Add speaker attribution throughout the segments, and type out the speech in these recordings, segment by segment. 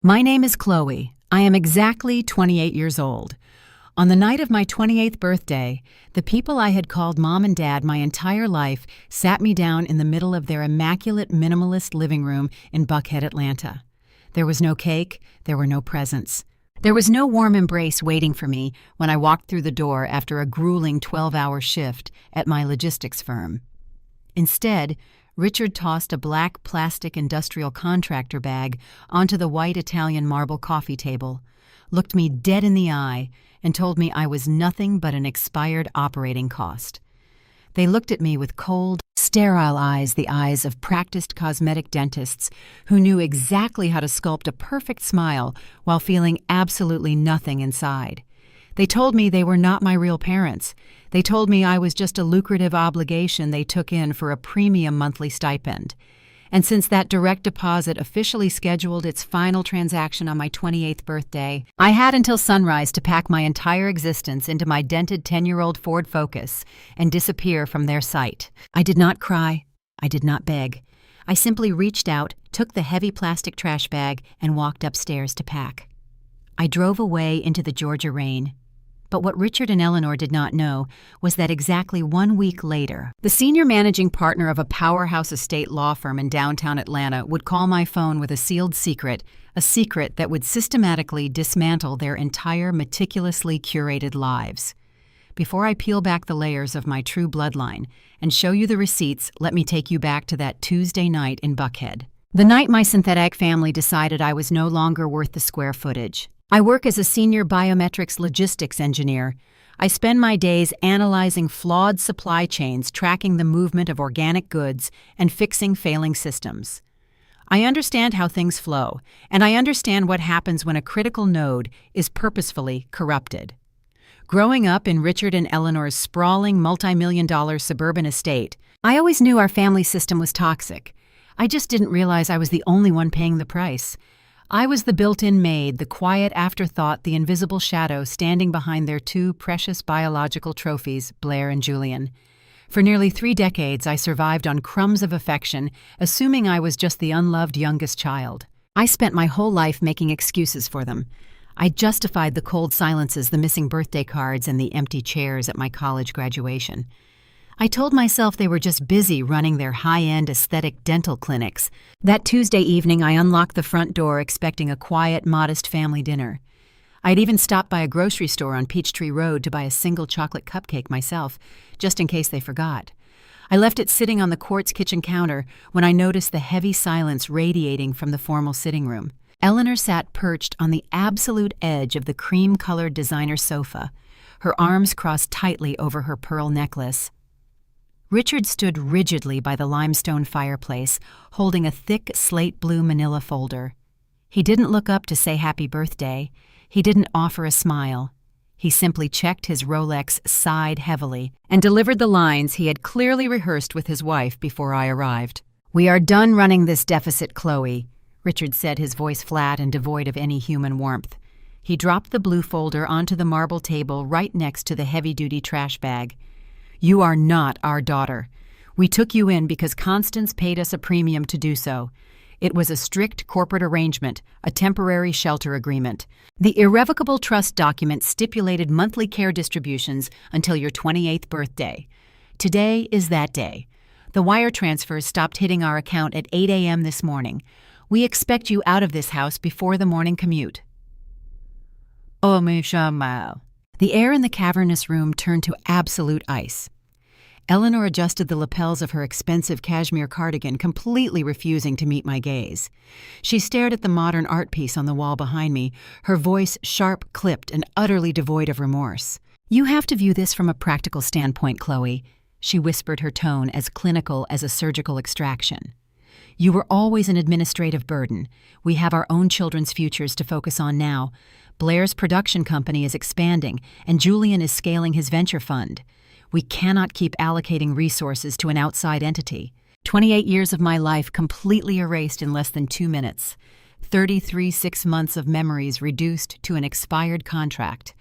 Speaker 1: My name is Chloe. I am exactly 28 years old. On the night of my 28th birthday, the people I had called Mom and Dad my entire life sat me down in the middle of their immaculate minimalist living room in Buckhead, Atlanta. There was no cake, there were no presents. There was no warm embrace waiting for me when I walked through the door after a grueling 12-hour shift at my logistics firm. Instead, Richard tossed a black plastic industrial contractor bag onto the white Italian marble coffee table, looked me dead in the eye, and told me I was nothing but an expired operating cost. They looked at me with cold, sterile eyes, the eyes of practiced cosmetic dentists who knew exactly how to sculpt a perfect smile while feeling absolutely nothing inside. They told me they were not my real parents. They told me I was just a lucrative obligation they took in for a premium monthly stipend. And since that direct deposit officially scheduled its final transaction on my 28th birthday, I had until sunrise to pack my entire existence into my dented 10-year-old Ford Focus and disappear from their sight. I did not cry. I did not beg. I simply reached out, took the heavy plastic trash bag, and walked upstairs to pack. I drove away into the Georgia rain. But what Richard and Eleanor did not know was that exactly 1 week later, the senior managing partner of a powerhouse estate law firm in downtown Atlanta would call my phone with a sealed secret, a secret that would systematically dismantle their entire meticulously curated lives. Before I peel back the layers of my true bloodline and show you the receipts, let me take you back to that Tuesday night in Buckhead. The night my synthetic family decided I was no longer worth the square footage. I work as a senior biometrics logistics engineer. I spend my days analyzing flawed supply chains, tracking the movement of organic goods, and fixing failing systems. I understand how things flow, and I understand what happens when a critical node is purposefully corrupted. Growing up in Richard and Eleanor's sprawling multi-million-dollar suburban estate, I always knew our family system was toxic. I just didn't realize I was the only one paying the price. I was the built-in maid, the quiet afterthought, the invisible shadow standing behind their two precious biological trophies, Blair and Julian. For nearly 3 decades, I survived on crumbs of affection, assuming I was just the unloved youngest child. I spent my whole life making excuses for them. I justified the cold silences, the missing birthday cards, and the empty chairs at my college graduation. I told myself they were just busy running their high-end aesthetic dental clinics. That Tuesday evening, I unlocked the front door expecting a quiet, modest family dinner. I'd even stopped by a grocery store on Peachtree Road to buy a single chocolate cupcake myself, just in case they forgot. I left it sitting on the quartz kitchen counter when I noticed the heavy silence radiating from the formal sitting room. Eleanor sat perched on the absolute edge of the cream-colored designer sofa, her arms crossed tightly over her pearl necklace. Richard stood rigidly by the limestone fireplace, holding a thick slate-blue manila folder. He didn't look up to say happy birthday. He didn't offer a smile. He simply checked his Rolex, sighed heavily, and delivered the lines he had clearly rehearsed with his wife before I arrived. "We are done running this deficit, Chloe," Richard said, his voice flat and devoid of any human warmth. He dropped the blue folder onto the marble table right next to the heavy-duty trash bag. "You are not our daughter. We took you in because Constance paid us a premium to do so. It was a strict corporate arrangement, a temporary shelter agreement. The irrevocable trust document stipulated monthly care distributions until your 28th birthday. Today is that day. The wire transfers stopped hitting our account at 8 a.m. this morning. We expect you out of this house before the morning commute." "Oh, me chamal." The air in the cavernous room turned to absolute ice. Eleanor adjusted the lapels of her expensive cashmere cardigan, completely refusing to meet my gaze. She stared at the modern art piece on the wall behind me, her voice sharp, clipped, and utterly devoid of remorse. "You have to view this from a practical standpoint, Chloe," she whispered, her tone as clinical as a surgical extraction. "You were always an administrative burden. We have our own children's futures to focus on now. Blair's production company is expanding, and Julian is scaling his venture fund. We cannot keep allocating resources to an outside entity. 28 years of my life completely erased in less than 2 minutes. 33 6 months of memories reduced to an expired contract.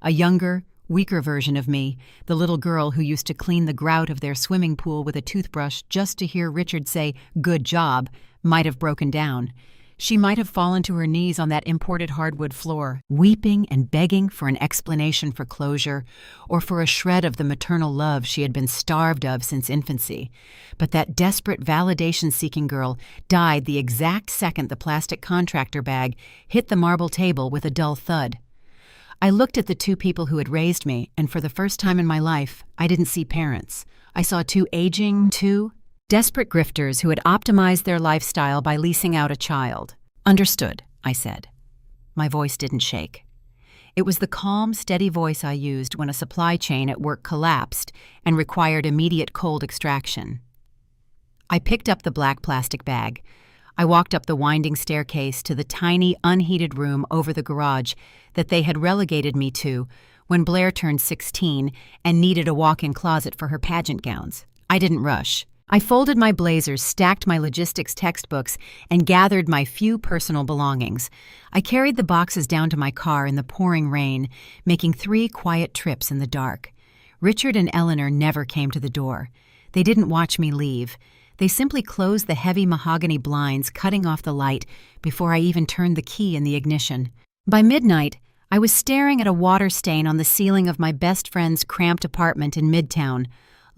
Speaker 1: A younger, weaker version of me, the little girl who used to clean the grout of their swimming pool with a toothbrush just to hear Richard say, "Good job," might have broken down. She might have fallen to her knees on that imported hardwood floor, weeping and begging for an explanation for closure or for a shred of the maternal love she had been starved of since infancy. But that desperate validation-seeking girl died the exact second the plastic contractor bag hit the marble table with a dull thud. I looked at the two people who had raised me, and for the first time in my life, I didn't see parents. I saw two desperate grifters who had optimized their lifestyle by leasing out a child. "Understood," I said. My voice didn't shake. It was the calm, steady voice I used when a supply chain at work collapsed and required immediate cold extraction. I picked up the black plastic bag. I walked up the winding staircase to the tiny, unheated room over the garage that they had relegated me to when Blair turned 16 and needed a walk-in closet for her pageant gowns. I didn't rush. I folded my blazers, stacked my logistics textbooks, and gathered my few personal belongings. I carried the boxes down to my car in the pouring rain, making 3 quiet trips in the dark. Richard and Eleanor never came to the door. They didn't watch me leave. They simply closed the heavy mahogany blinds, cutting off the light before I even turned the key in the ignition. By midnight, I was staring at a water stain on the ceiling of my best friend's cramped apartment in Midtown,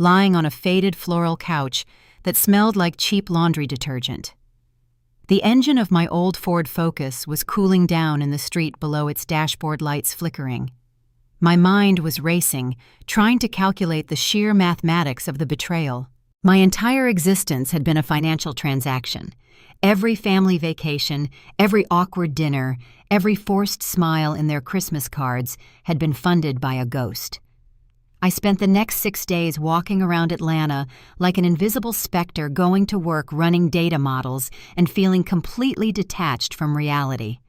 Speaker 1: lying on a faded floral couch that smelled like cheap laundry detergent. The engine of my old Ford Focus was cooling down in the street below its dashboard lights flickering. My mind was racing, trying to calculate the sheer mathematics of the betrayal. My entire existence had been a financial transaction. Every family vacation, every awkward dinner, every forced smile in their Christmas cards had been funded by a ghost. I spent the next 6 days walking around Atlanta like an invisible specter, going to work running data models and feeling completely detached from reality.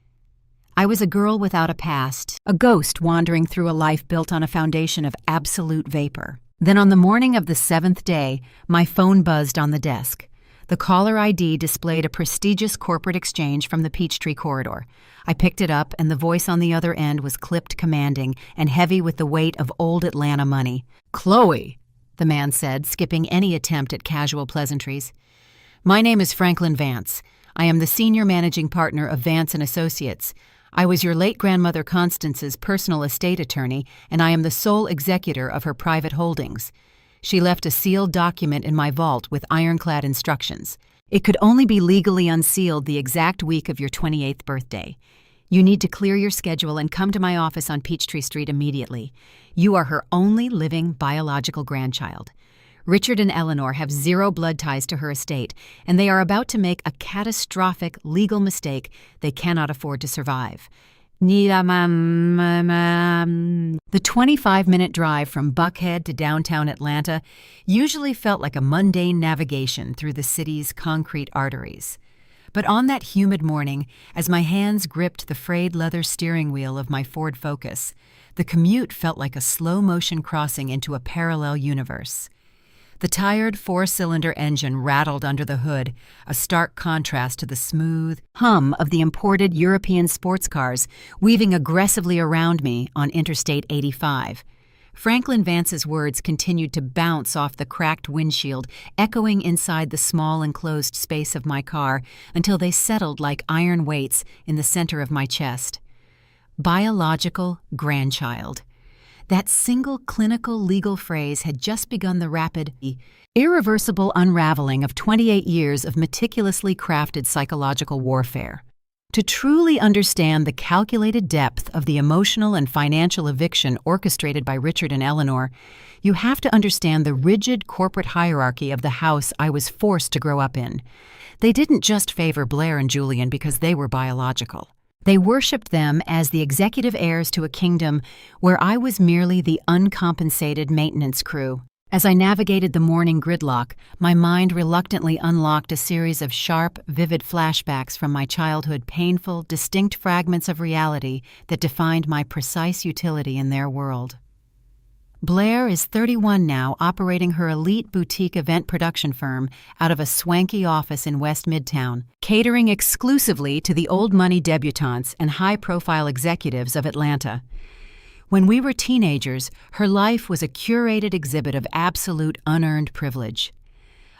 Speaker 1: I was a girl without a past, a ghost wandering through a life built on a foundation of absolute vapor. Then on the morning of the 7th day, my phone buzzed on the desk. The caller ID displayed a prestigious corporate exchange from the Peachtree corridor. I picked it up, and the voice on the other end was clipped, commanding, and heavy with the weight of old Atlanta money. "Chloe," the man said, skipping any attempt at casual pleasantries. "My name is Franklin Vance. I am the senior managing partner of Vance & Associates. I was your late grandmother Constance's personal estate attorney, and I am the sole executor of her private holdings. She left a sealed document in my vault with ironclad instructions. It could only be legally unsealed the exact week of your 28th birthday. You need to clear your schedule and come to my office on Peachtree Street immediately. You are her only living biological grandchild. Richard and Eleanor have 0 blood ties to her estate, and they are about to make a catastrophic legal mistake they cannot afford to survive. The 25-minute drive from Buckhead to downtown Atlanta usually felt like a mundane navigation through the city's concrete arteries. But on that humid morning, as my hands gripped the frayed leather steering wheel of my Ford Focus, the commute felt like a slow-motion crossing into a parallel universe. The tired 4-cylinder engine rattled under the hood, a stark contrast to the smooth hum of the imported European sports cars weaving aggressively around me on Interstate 85. Franklin Vance's words continued to bounce off the cracked windshield, echoing inside the small enclosed space of my car until they settled like iron weights in the center of my chest. Biological grandchild. That single clinical legal phrase had just begun the rapid, irreversible unraveling of 28 years of meticulously crafted psychological warfare. To truly understand the calculated depth of the emotional and financial eviction orchestrated by Richard and Eleanor, you have to understand the rigid corporate hierarchy of the house I was forced to grow up in. They didn't just favor Blair and Julian because they were biological. They worshipped them as the executive heirs to a kingdom where I was merely the uncompensated maintenance crew. As I navigated the morning gridlock, my mind reluctantly unlocked a series of sharp, vivid flashbacks from my childhood, painful, distinct fragments of reality that defined my precise utility in their world. Blair is 31 now, operating her elite boutique event production firm out of a swanky office in West Midtown, catering exclusively to the old money debutantes and high-profile executives of Atlanta. When we were teenagers, her life was a curated exhibit of absolute unearned privilege.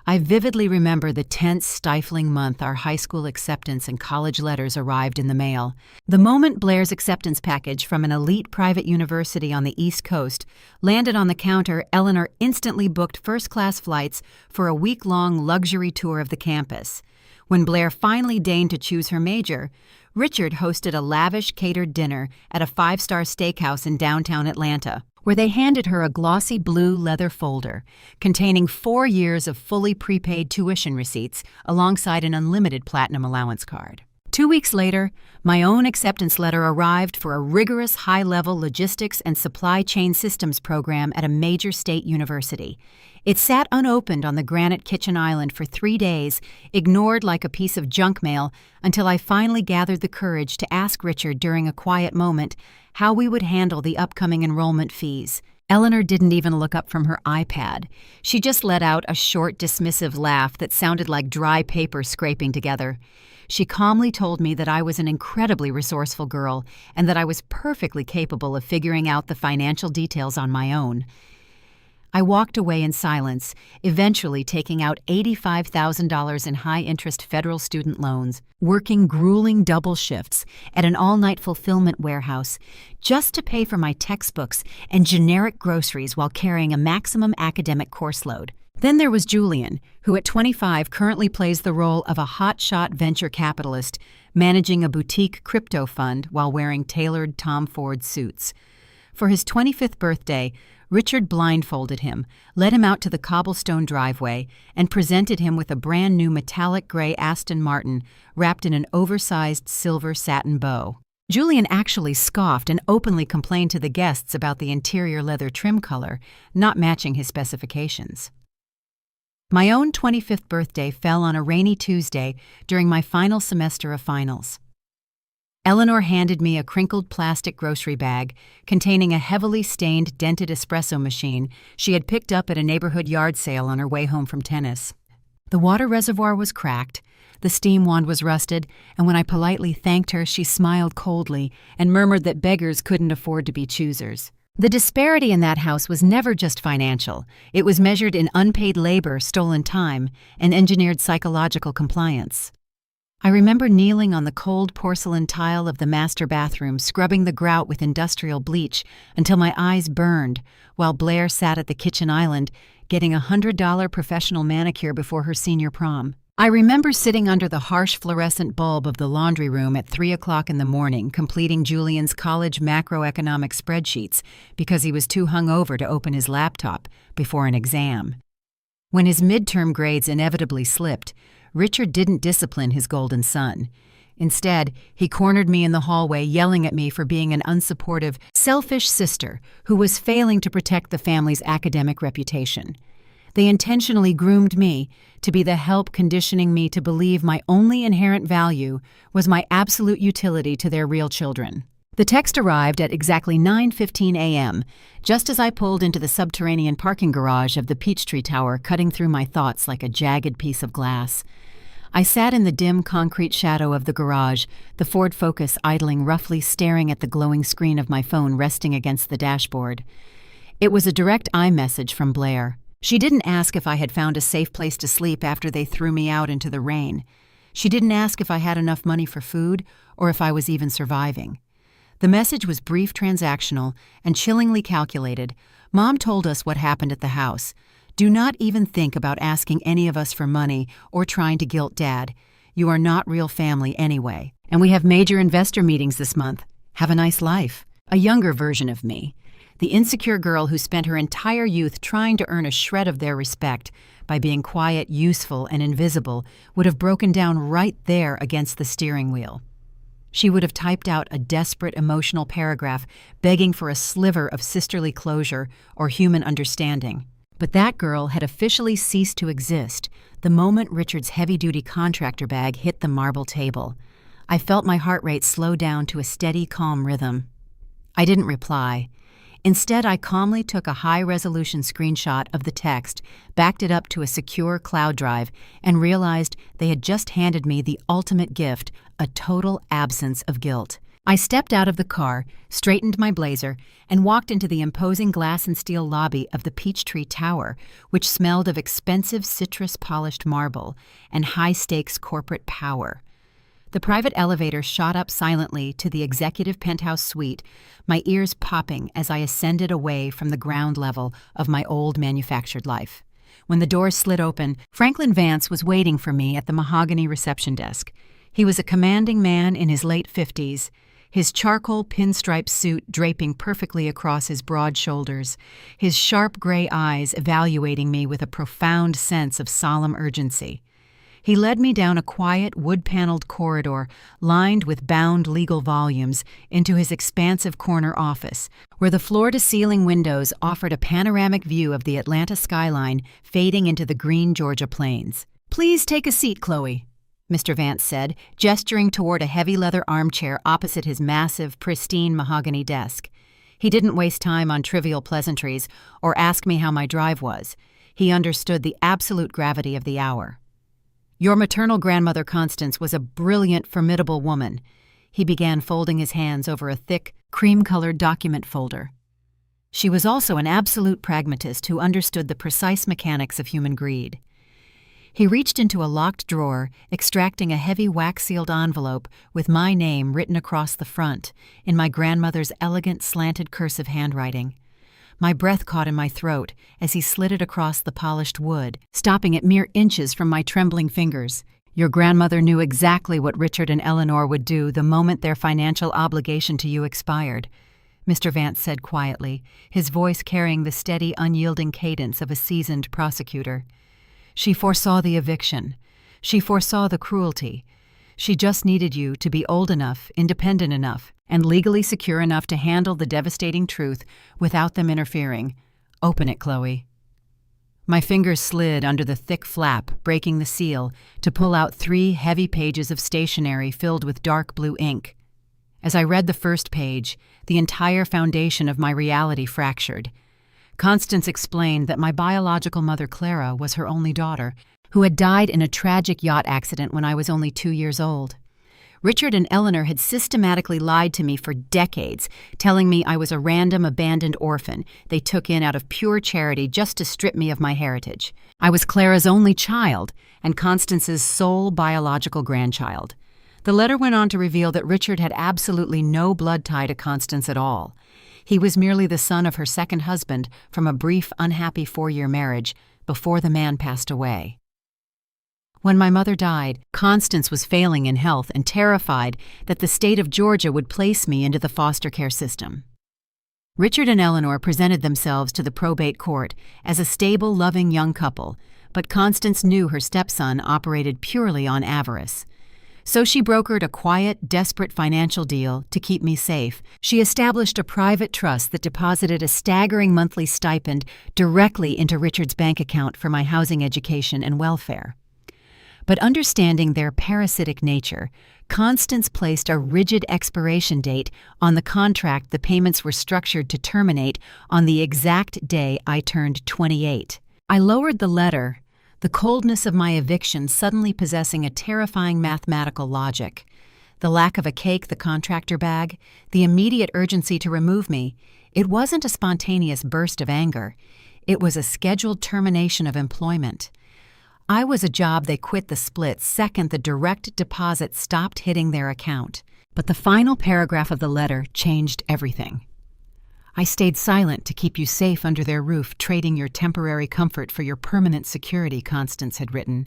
Speaker 1: I vividly remember the tense, stifling month our high school acceptance and college letters arrived in the mail. The moment Blair's acceptance package from an elite private university on the East Coast landed on the counter, Eleanor instantly booked first-class flights for a week-long luxury tour of the campus. When Blair finally deigned to choose her major, Richard hosted a lavish catered dinner at a five-star steakhouse in downtown Atlanta, where they handed her a glossy blue leather folder containing 4 years of fully prepaid tuition receipts alongside an unlimited platinum allowance card. 2 weeks later, my own acceptance letter arrived for a rigorous high-level logistics and supply chain systems program at a major state university. It sat unopened on the granite kitchen island for 3 days, ignored like a piece of junk mail, until I finally gathered the courage to ask Richard during a quiet moment how we would handle the upcoming enrollment fees. Eleanor didn't even look up from her iPad. She just let out a short, dismissive laugh that sounded like dry paper scraping together. She calmly told me that I was an incredibly resourceful girl and that I was perfectly capable of figuring out the financial details on my own. I walked away in silence, eventually taking out $85,000 in high-interest federal student loans, working grueling double shifts at an all-night fulfillment warehouse just to pay for my textbooks and generic groceries while carrying a maximum academic course load. Then there was Julian, who at 25 currently plays the role of a hotshot venture capitalist managing a boutique crypto fund while wearing tailored Tom Ford suits. For his 25th birthday, Richard blindfolded him, led him out to the cobblestone driveway, and presented him with a brand-new metallic gray Aston Martin wrapped in an oversized silver satin bow. Julian actually scoffed and openly complained to the guests about the interior leather trim color, not matching his specifications. My own 25th birthday fell on a rainy Tuesday during my final semester of finals. Eleanor handed me a crinkled plastic grocery bag containing a heavily stained dented espresso machine she had picked up at a neighborhood yard sale on her way home from tennis. The water reservoir was cracked, the steam wand was rusted, and when I politely thanked her, she smiled coldly and murmured that beggars couldn't afford to be choosers. The disparity in that house was never just financial. It was measured in unpaid labor, stolen time, and engineered psychological compliance. I remember kneeling on the cold porcelain tile of the master bathroom, scrubbing the grout with industrial bleach until my eyes burned, while Blair sat at the kitchen island, getting a $100 professional manicure before her senior prom. I remember sitting under the harsh fluorescent bulb of the laundry room at 3 o'clock in the morning, completing Julian's college macroeconomic spreadsheets because he was too hungover to open his laptop before an exam. When his midterm grades inevitably slipped, Richard didn't discipline his golden son. Instead, he cornered me in the hallway, yelling at me for being an unsupportive, selfish sister who was failing to protect the family's academic reputation. They intentionally groomed me to be the help, conditioning me to believe my only inherent value was my absolute utility to their real children. The text arrived at exactly 9:15 a.m., just as I pulled into the subterranean parking garage of the Peachtree Tower, cutting through my thoughts like a jagged piece of glass. I sat in the dim concrete shadow of the garage, the Ford Focus idling roughly, staring at the glowing screen of my phone resting against the dashboard. It was a direct iMessage from Blair. She didn't ask if I had found a safe place to sleep after they threw me out into the rain. She didn't ask if I had enough money for food or if I was even surviving. The message was brief, transactional, and chillingly calculated. Mom told us what happened at the house. Do not even think about asking any of us for money or trying to guilt Dad. You are not real family anyway. And we have major investor meetings this month. Have a nice life. A younger version of me. The insecure girl who spent her entire youth trying to earn a shred of their respect by being quiet, useful, and invisible would have broken down right there against the steering wheel. She would have typed out a desperate emotional paragraph begging for a sliver of sisterly closure or human understanding. But that girl had officially ceased to exist the moment Richard's heavy-duty contractor bag hit the marble table. I felt my heart rate slow down to a steady, calm rhythm. I didn't reply. Instead, I calmly took a high-resolution screenshot of the text, backed it up to a secure cloud drive, and realized they had just handed me the ultimate gift, a total absence of guilt. I stepped out of the car, straightened my blazer, and walked into the imposing glass and steel lobby of the Peachtree Tower, which smelled of expensive citrus-polished marble and high-stakes corporate power. The private elevator shot up silently to the executive penthouse suite, my ears popping as I ascended away from the ground level of my old manufactured life. When the doors slid open, Franklin Vance was waiting for me at the mahogany reception desk. He was a commanding man in his late 50s, his charcoal pinstripe suit draping perfectly across his broad shoulders, his sharp gray eyes evaluating me with a profound sense of solemn urgency. He led me down a quiet, wood-paneled corridor lined with bound legal volumes into his expansive corner office, where the floor-to-ceiling windows offered a panoramic view of the Atlanta skyline fading into the green Georgia plains. "Please take a seat, Chloe," Mr. Vance said, gesturing toward a heavy leather armchair opposite his massive, pristine mahogany desk. He didn't waste time on trivial pleasantries or ask me how my drive was. He understood the absolute gravity of the hour. "Your maternal grandmother, Constance, was a brilliant, formidable woman." He began folding his hands over a thick, cream-colored document folder. "She was also an absolute pragmatist who understood the precise mechanics of human greed." He reached into a locked drawer, extracting a heavy wax-sealed envelope with my name written across the front in my grandmother's elegant, slanted cursive handwriting. My breath caught in my throat as he slid it across the polished wood, stopping at mere inches from my trembling fingers. "Your grandmother knew exactly what Richard and Eleanor would do the moment their financial obligation to you expired," Mr. Vance said quietly, his voice carrying the steady, unyielding cadence of a seasoned prosecutor. "She foresaw the eviction. She foresaw the cruelty. She just needed you to be old enough, independent enough, and legally secure enough to handle the devastating truth without them interfering. Open it, Chloe." My fingers slid under the thick flap, breaking the seal, to pull out 3 heavy pages of stationery filled with dark blue ink. As I read the first page, the entire foundation of my reality fractured. Constance explained that my biological mother, Clara, was her only daughter, who had died in a tragic yacht accident when I was only 2 years old. Richard and Eleanor had systematically lied to me for decades, telling me I was a random, abandoned orphan they took in out of pure charity just to strip me of my heritage. I was Clara's only child and Constance's sole biological grandchild. The letter went on to reveal that Richard had absolutely no blood tie to Constance at all. He was merely the son of her second husband from a brief, unhappy 4-year marriage before the man passed away. When my mother died, Constance was failing in health and terrified that the state of Georgia would place me into the foster care system. Richard and Eleanor presented themselves to the probate court as a stable, loving young couple, but Constance knew her stepson operated purely on avarice. So she brokered a quiet, desperate financial deal to keep me safe. She established a private trust that deposited a staggering monthly stipend directly into Richard's bank account for my housing, education, and welfare. But understanding their parasitic nature, Constance placed a rigid expiration date on the contract the payments were structured to terminate on the exact day I turned 28. I lowered the letter, the coldness of my eviction suddenly possessing a terrifying mathematical logic. The lack of a cake the contractor bag, the immediate urgency to remove me, it wasn't a spontaneous burst of anger. It was a scheduled termination of employment. I was a job they quit the split second the direct deposit stopped hitting their account. But the final paragraph of the letter changed everything. "I stayed silent to keep you safe under their roof, trading your temporary comfort for your permanent security," Constance had written.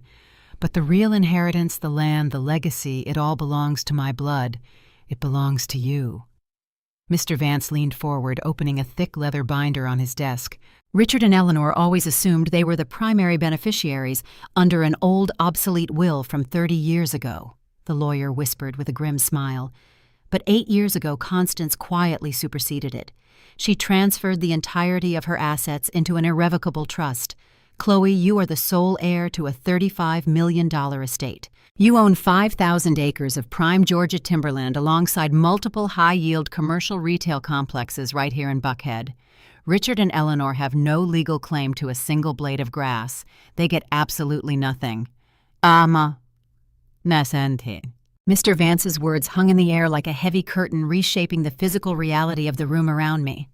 Speaker 1: "But the real inheritance, the land, the legacy, it all belongs to my blood. It belongs to you." Mr. Vance leaned forward, opening a thick leather binder on his desk. "Richard and Eleanor always assumed they were the primary beneficiaries under an old, obsolete will from 30 years ago," the lawyer whispered with a grim smile. "But 8 years ago, Constance quietly superseded it. She transferred the entirety of her assets into an irrevocable trust. Chloe, you are the sole heir to a $35 million estate. You own 5,000 acres of prime Georgia timberland alongside multiple high-yield commercial retail complexes right here in Buckhead. Richard and Eleanor have no legal claim to a single blade of grass. They get absolutely nothing. Ama nasente." Mr. Vance's words hung in the air like a heavy curtain reshaping the physical reality of the room around me.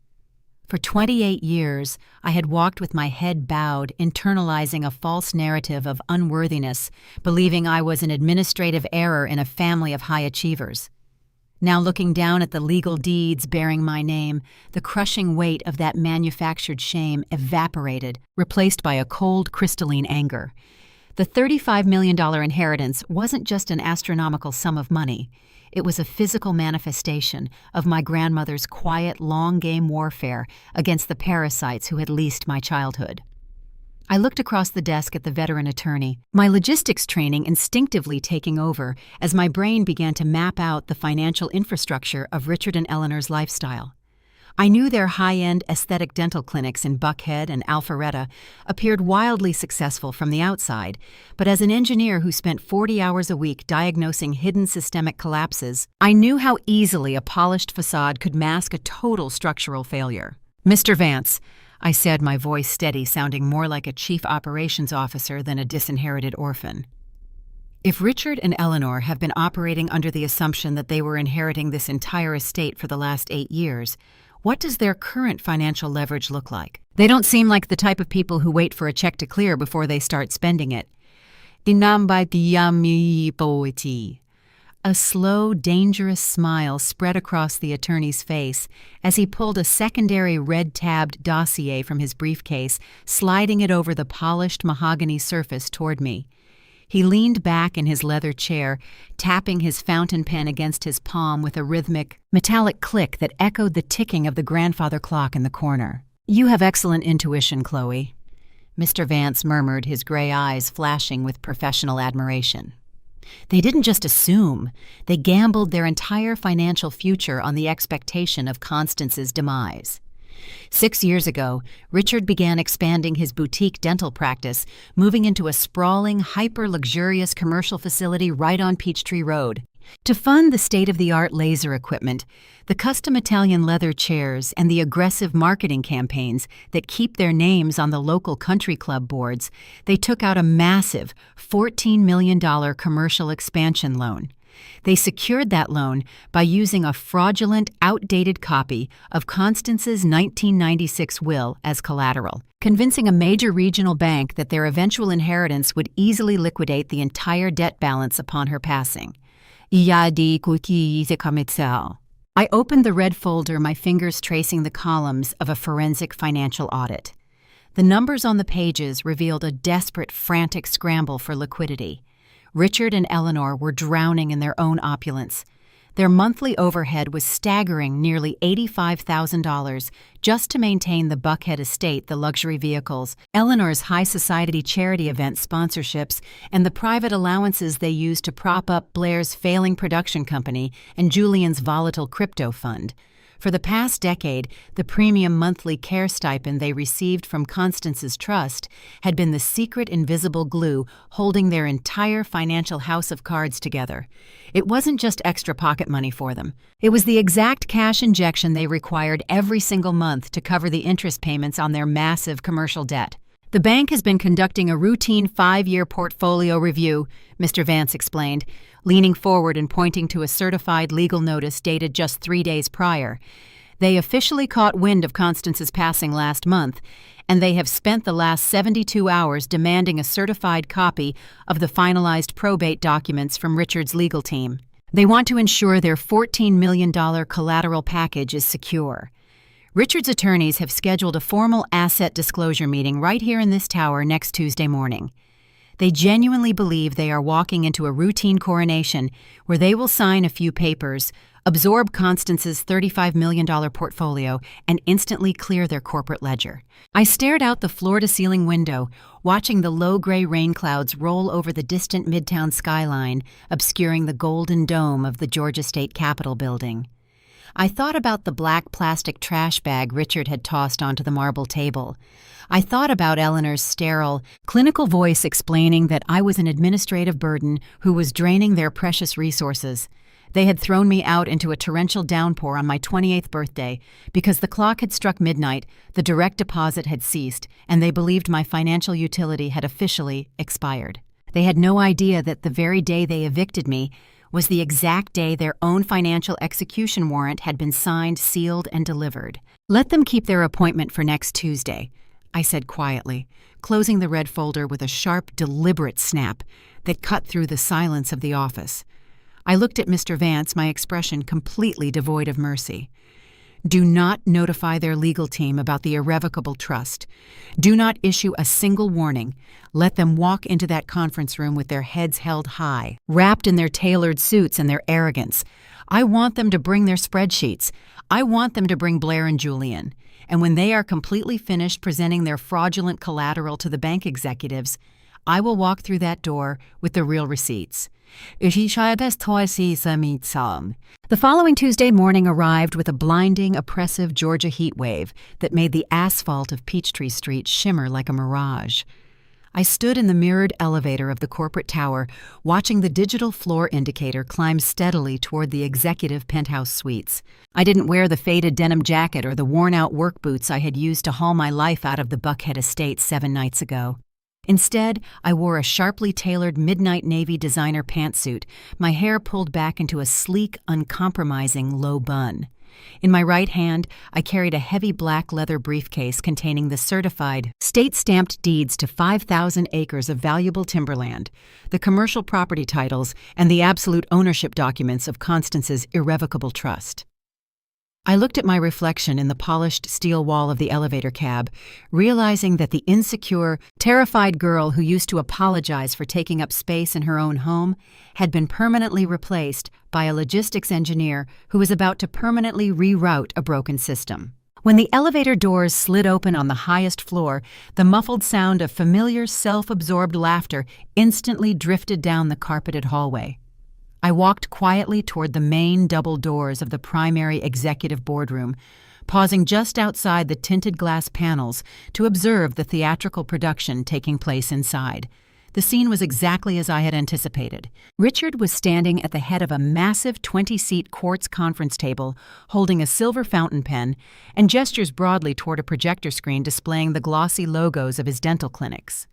Speaker 1: For 28 years, I had walked with my head bowed, internalizing a false narrative of unworthiness, believing I was an administrative error in a family of high achievers. Now looking down at the legal deeds bearing my name, the crushing weight of that manufactured shame evaporated, replaced by a cold, crystalline anger. The $35 million inheritance wasn't just an astronomical sum of money. It was a physical manifestation of my grandmother's quiet, long-game warfare against the parasites who had leased my childhood. I looked across the desk at the veteran attorney, my logistics training instinctively taking over as my brain began to map out the financial infrastructure of Richard and Eleanor's lifestyle. I knew their high-end aesthetic dental clinics in Buckhead and Alpharetta appeared wildly successful from the outside, but as an engineer who spent 40 hours a week diagnosing hidden systemic collapses, I knew how easily a polished facade could mask a total structural failure. "Mr. Vance," I said, my voice steady, sounding more like a chief operations officer than a disinherited orphan. "If Richard and Eleanor have been operating under the assumption that they were inheriting this entire estate for the last 8 years, what does their current financial leverage look like? They don't seem like the type of people who wait for a check to clear before they start spending it." A slow, dangerous smile spread across the attorney's face as he pulled a secondary red-tabbed dossier from his briefcase, sliding it over the polished mahogany surface toward me. He leaned back in his leather chair, tapping his fountain pen against his palm with a rhythmic, metallic click that echoed the ticking of the grandfather clock in the corner. "You have excellent intuition, Chloe," Mr. Vance murmured, his gray eyes flashing with professional admiration. "They didn't just assume, they gambled their entire financial future on the expectation of Constance's demise. 6 years ago, Richard began expanding his boutique dental practice, moving into a sprawling, hyper-luxurious commercial facility right on Peachtree Road. To fund the state-of-the-art laser equipment, the custom Italian leather chairs, and the aggressive marketing campaigns that keep their names on the local country club boards, they took out a massive $14 million commercial expansion loan. They secured that loan by using a fraudulent, outdated copy of Constance's 1996 will as collateral, convincing a major regional bank that their eventual inheritance would easily liquidate the entire debt balance upon her passing. I opened the red folder, my fingers tracing the columns of a forensic financial audit. The numbers on the pages revealed a desperate, frantic scramble for liquidity. Richard and Eleanor were drowning in their own opulence. Their monthly overhead was staggering, nearly $85,000 just to maintain the Buckhead estate, the luxury vehicles, Eleanor's high society charity event sponsorships, and the private allowances they used to prop up Blair's failing production company and Julian's volatile crypto fund. For the past decade, the premium monthly care stipend they received from Constance's trust had been the secret invisible glue holding their entire financial house of cards together. It wasn't just extra pocket money for them. It was the exact cash injection they required every single month to cover the interest payments on their massive commercial debt. "The bank has been conducting a routine 5-year portfolio review," Mr. Vance explained, leaning forward and pointing to a certified legal notice dated just 3 days prior. "They officially caught wind of Constance's passing last month, and they have spent the last 72 hours demanding a certified copy of the finalized probate documents from Richard's legal team. They want to ensure their $14 million collateral package is secure. Richard's attorneys have scheduled a formal asset disclosure meeting right here in this tower next Tuesday morning. They genuinely believe they are walking into a routine coronation where they will sign a few papers, absorb Constance's $35 million portfolio, and instantly clear their corporate ledger." I stared out the floor-to-ceiling window, watching the low gray rain clouds roll over the distant Midtown skyline, obscuring the golden dome of the Georgia State Capitol building. I thought about the black plastic trash bag Richard had tossed onto the marble table. I thought about Eleanor's sterile, clinical voice explaining that I was an administrative burden who was draining their precious resources. They had thrown me out into a torrential downpour on my 28th birthday because the clock had struck midnight, the direct deposit had ceased, and they believed my financial utility had officially expired. They had no idea that the very day they evicted me was the exact day their own financial execution warrant had been signed, sealed, and delivered. "Let them keep their appointment for next Tuesday," I said quietly, closing the red folder with a sharp, deliberate snap that cut through the silence of the office. I looked at Mr. Vance, my expression completely devoid of mercy. "Do not notify their legal team about the irrevocable trust. Do not issue a single warning. Let them walk into that conference room with their heads held high, wrapped in their tailored suits and their arrogance. I want them to bring their spreadsheets. I want them to bring Blair and Julian. And when they are completely finished presenting their fraudulent collateral to the bank executives, I will walk through that door with the real receipts." The following Tuesday morning arrived with a blinding, oppressive Georgia heat wave that made the asphalt of Peachtree Street shimmer like a mirage. I stood in the mirrored elevator of the corporate tower, watching the digital floor indicator climb steadily toward the executive penthouse suites. I didn't wear the faded denim jacket or the worn-out work boots I had used to haul my life out of the Buckhead estate 7 nights ago. Instead, I wore a sharply tailored midnight navy designer pantsuit, my hair pulled back into a sleek, uncompromising low bun. In my right hand, I carried a heavy black leather briefcase containing the certified, state-stamped deeds to 5,000 acres of valuable timberland, the commercial property titles, and the absolute ownership documents of Constance's irrevocable trust. I looked at my reflection in the polished steel wall of the elevator cab, realizing that the insecure, terrified girl who used to apologize for taking up space in her own home had been permanently replaced by a logistics engineer who was about to permanently reroute a broken system. When the elevator doors slid open on the highest floor, the muffled sound of familiar, self-absorbed laughter instantly drifted down the carpeted hallway. I walked quietly toward the main double doors of the primary executive boardroom, pausing just outside the tinted glass panels to observe the theatrical production taking place inside. The scene was exactly as I had anticipated. Richard was standing at the head of a massive 20-seat quartz conference table, holding a silver fountain pen, and gestures broadly toward a projector screen displaying the glossy logos of his dental clinics.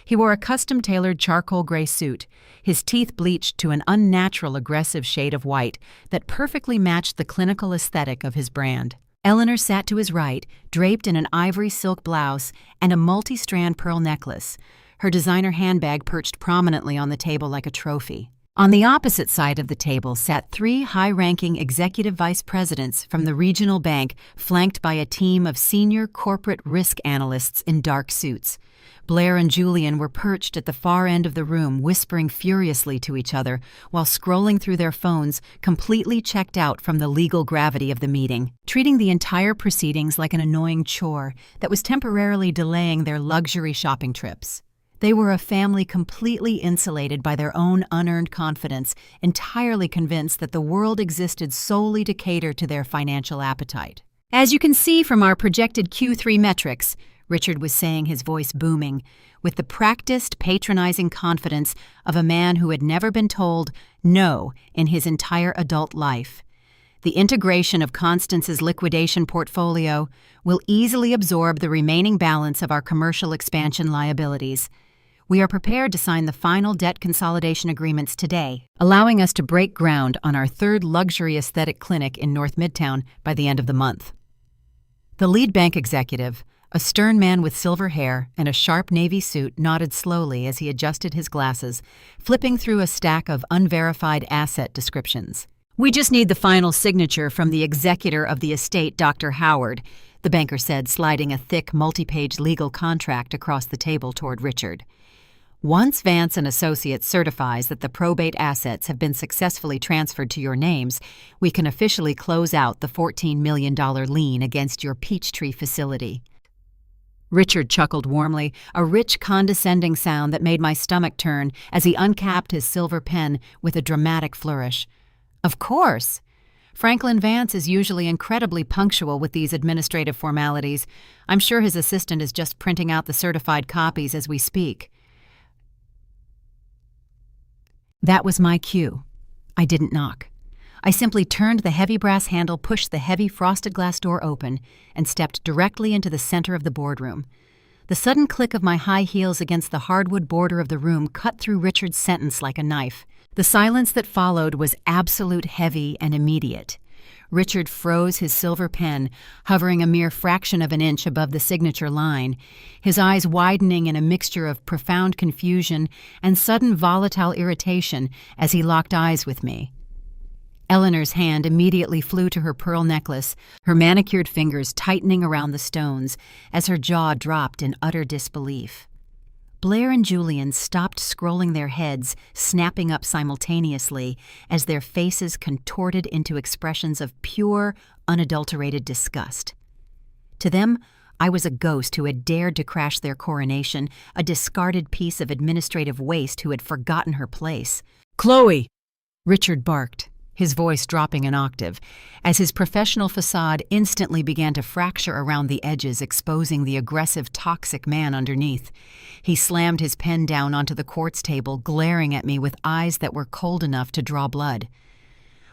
Speaker 1: He wore a custom-tailored charcoal gray suit, his teeth bleached to an unnatural aggressive shade of white that perfectly matched the clinical aesthetic of his brand. Eleanor sat to his right, draped in an ivory silk blouse and a multi-strand pearl necklace, her designer handbag perched prominently on the table like a trophy. On the opposite side of the table sat 3 high-ranking executive vice presidents from the regional bank, flanked by a team of senior corporate risk analysts in dark suits. Blair and Julian were perched at the far end of the room, whispering furiously to each other while scrolling through their phones, completely checked out from the legal gravity of the meeting, treating the entire proceedings like an annoying chore that was temporarily delaying their luxury shopping trips. They were a family completely insulated by their own unearned confidence, entirely convinced that the world existed solely to cater to their financial appetite. "As you can see from our projected Q3 metrics," Richard was saying, his voice booming, with the practiced, patronizing confidence of a man who had never been told no in his entire adult life. "The integration of Constance's liquidation portfolio will easily absorb the remaining balance of our commercial expansion liabilities. We are prepared to sign the final debt consolidation agreements today, allowing us to break ground on our 3rd luxury aesthetic clinic in North Midtown by the end of the month." The lead bank executive, a stern man with silver hair and a sharp navy suit, nodded slowly as he adjusted his glasses, flipping through a stack of unverified asset descriptions. "We just need the final signature from the executor of the estate, Dr. Howard," the banker said, sliding a thick, multi-page legal contract across the table toward Richard. "Once Vance and Associates certifies that the probate assets have been successfully transferred to your names, we can officially close out the $14 million lien against your Peachtree facility." Richard chuckled warmly, a rich, condescending sound that made my stomach turn as he uncapped his silver pen with a dramatic flourish. "Of course. Franklin Vance is usually incredibly punctual with these administrative formalities. I'm sure his assistant is just printing out the certified copies as we speak." That was my cue. I didn't knock. I simply turned the heavy brass handle, pushed the heavy frosted glass door open, and stepped directly into the center of the boardroom. The sudden click of my high heels against the hardwood border of the room cut through Richard's sentence like a knife. The silence that followed was absolute, heavy, and immediate. Richard froze his silver pen, hovering a mere fraction of an inch above the signature line, his eyes widening in a mixture of profound confusion and sudden volatile irritation as he locked eyes with me. Eleanor's hand immediately flew to her pearl necklace, her manicured fingers tightening around the stones as her jaw dropped in utter disbelief. Blair and Julian stopped scrolling their heads, snapping up simultaneously as their faces contorted into expressions of pure, unadulterated disgust. To them, I was a ghost who had dared to crash their coronation, a discarded piece of administrative waste who had forgotten her place. "Chloe!" Richard barked, his voice dropping an octave, as his professional facade instantly began to fracture around the edges, exposing the aggressive, toxic man underneath. He slammed his pen down onto the quartz table, glaring at me with eyes that were cold enough to draw blood.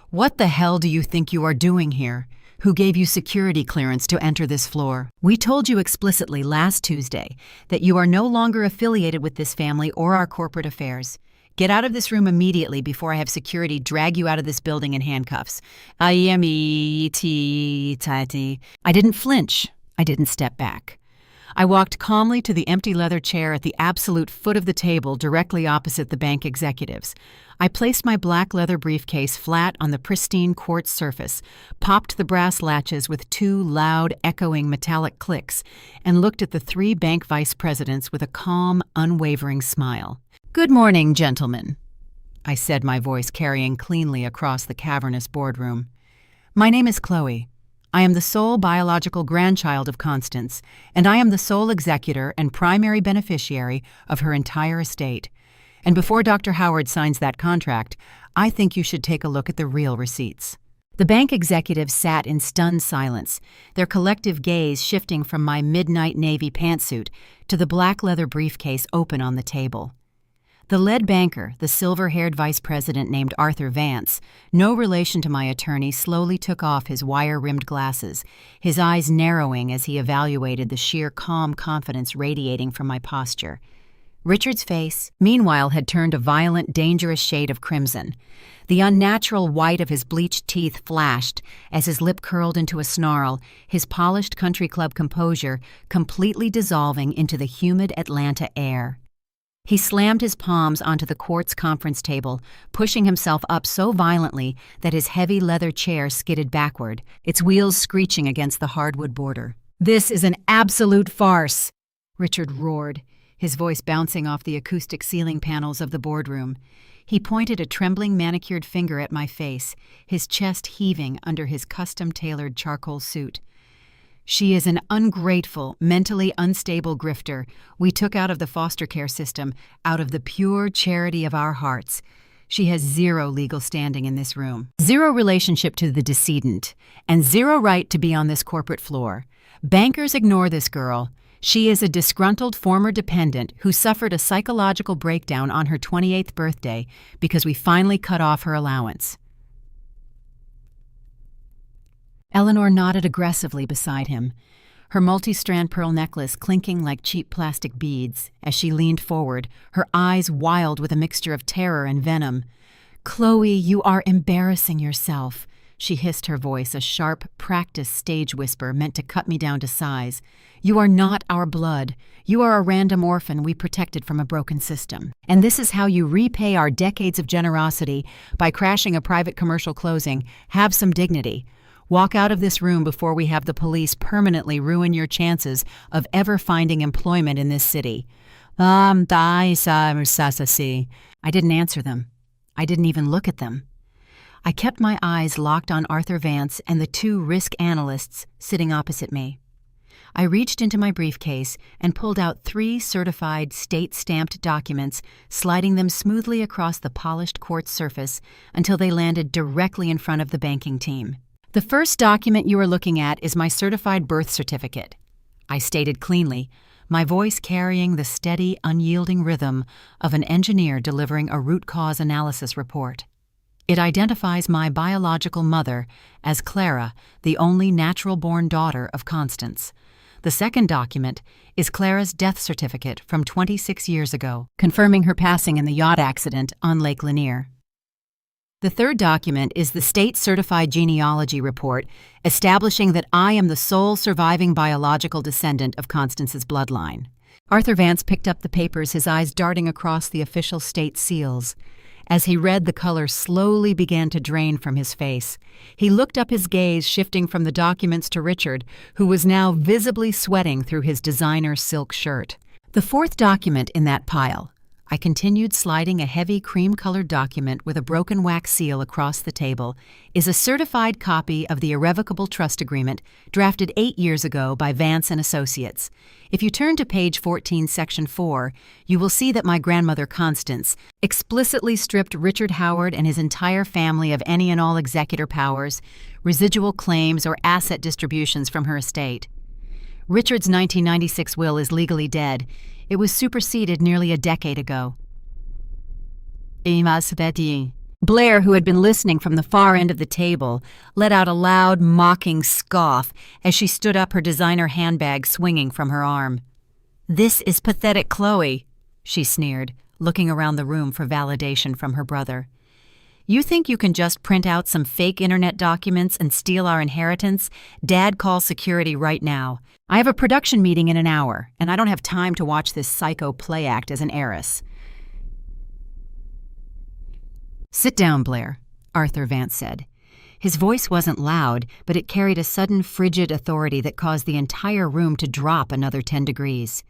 Speaker 1: "What the hell do you think you are doing here? Who gave you security clearance to enter this floor? We told you explicitly last Tuesday that you are no longer affiliated with this family or our corporate affairs. Get out of this room immediately before I have security drag you out of this building in handcuffs." I didn't flinch. I didn't step back. I walked calmly to the empty leather chair at the absolute foot of the table directly opposite the bank executives. I placed my black leather briefcase flat on the pristine quartz surface, popped the brass latches with 2 loud, echoing metallic clicks, and looked at the 3 bank vice presidents with a calm, unwavering smile. "Good morning, gentlemen," I said, my voice carrying cleanly across the cavernous boardroom. "My name is Chloe. I am the sole biological grandchild of Constance, and I am the sole executor and primary beneficiary of her entire estate. And before Dr. Howard signs that contract, I think you should take a look at the real receipts." The bank executives sat in stunned silence, their collective gaze shifting from my midnight navy pantsuit to the black leather briefcase open on the table. The lead banker, the silver-haired vice president named Arthur Vance, no relation to my attorney, slowly took off his wire-rimmed glasses, his eyes narrowing as he evaluated the sheer calm confidence radiating from my posture. Richard's face, meanwhile, had turned a violent, dangerous shade of crimson. The unnatural white of his bleached teeth flashed as his lip curled into a snarl, his polished country club composure completely dissolving into the humid Atlanta air. He slammed his palms onto the quartz conference table, pushing himself up so violently that his heavy leather chair skidded backward, its wheels screeching against the hardwood border. "This is an absolute farce!" Richard roared, his voice bouncing off the acoustic ceiling panels of the boardroom. He pointed a trembling manicured finger at my face, his chest heaving under his custom-tailored charcoal suit. "She is an ungrateful, mentally unstable grifter we took out of the foster care system, out of the pure charity of our hearts. She has 0 legal standing in this room, 0 relationship to the decedent, and 0 right to be on this corporate floor. Bankers ignore this girl. She is a disgruntled former dependent who suffered a psychological breakdown on her 28th birthday because we finally cut off her allowance." Eleanor nodded aggressively beside him, her multi-strand pearl necklace clinking like cheap plastic beads as she leaned forward, her eyes wild with a mixture of terror and venom. "Chloe, you are embarrassing yourself," she hissed, her voice a sharp, practiced stage whisper meant to cut me down to size. "You are not our blood. You are a random orphan we protected from a broken system. And this is how you repay our decades of generosity by crashing a private commercial closing. Have some dignity. Walk out of this room before we have the police permanently ruin your chances of ever finding employment in this city." I didn't answer them. I didn't even look at them. I kept my eyes locked on Arthur Vance and the 2 risk analysts sitting opposite me. I reached into my briefcase and pulled out 3 certified, state-stamped documents, sliding them smoothly across the polished quartz surface until they landed directly in front of the banking team. "The first document you are looking at is my certified birth certificate," I stated cleanly, my voice carrying the steady, unyielding rhythm of an engineer delivering a root cause analysis report. "It identifies my biological mother as Clara, the only natural-born daughter of Constance. The second document is Clara's death certificate from 26 years ago, confirming her passing in the yacht accident on Lake Lanier. The third document is the state-certified genealogy report establishing that I am the sole surviving biological descendant of Constance's bloodline. Arthur Vance picked up the papers, his eyes darting across the official state seals. As he read, the color slowly began to drain from his face. He looked up, his gaze shifting from the documents to Richard, who was now visibly sweating through his designer silk shirt. The fourth document in that pile. I continued, sliding a heavy cream-colored document with a broken wax seal across the table, is a certified copy of the irrevocable trust agreement drafted 8 years ago by Vance and Associates. If you turn to page 14, section 4, you will see that my grandmother Constance explicitly stripped Richard Howard and his entire family of any and all executor powers, residual claims, or asset distributions from her estate. Richard's 1996 will is legally dead. It was superseded nearly a decade ago. Blair, who had been listening from the far end of the table, let out a loud, mocking scoff as she stood up, her designer handbag swinging from her arm. "This is pathetic, Chloe," she sneered, looking around the room for validation from her brother. "You think you can just print out some fake internet documents and steal our inheritance? Dad, call security right now. I have a production meeting in an hour, and I don't have time to watch this psycho play act as an heiress." "Sit down, Blair," Arthur Vance said. His voice wasn't loud, but it carried a sudden frigid authority that caused the entire room to drop another 10 degrees.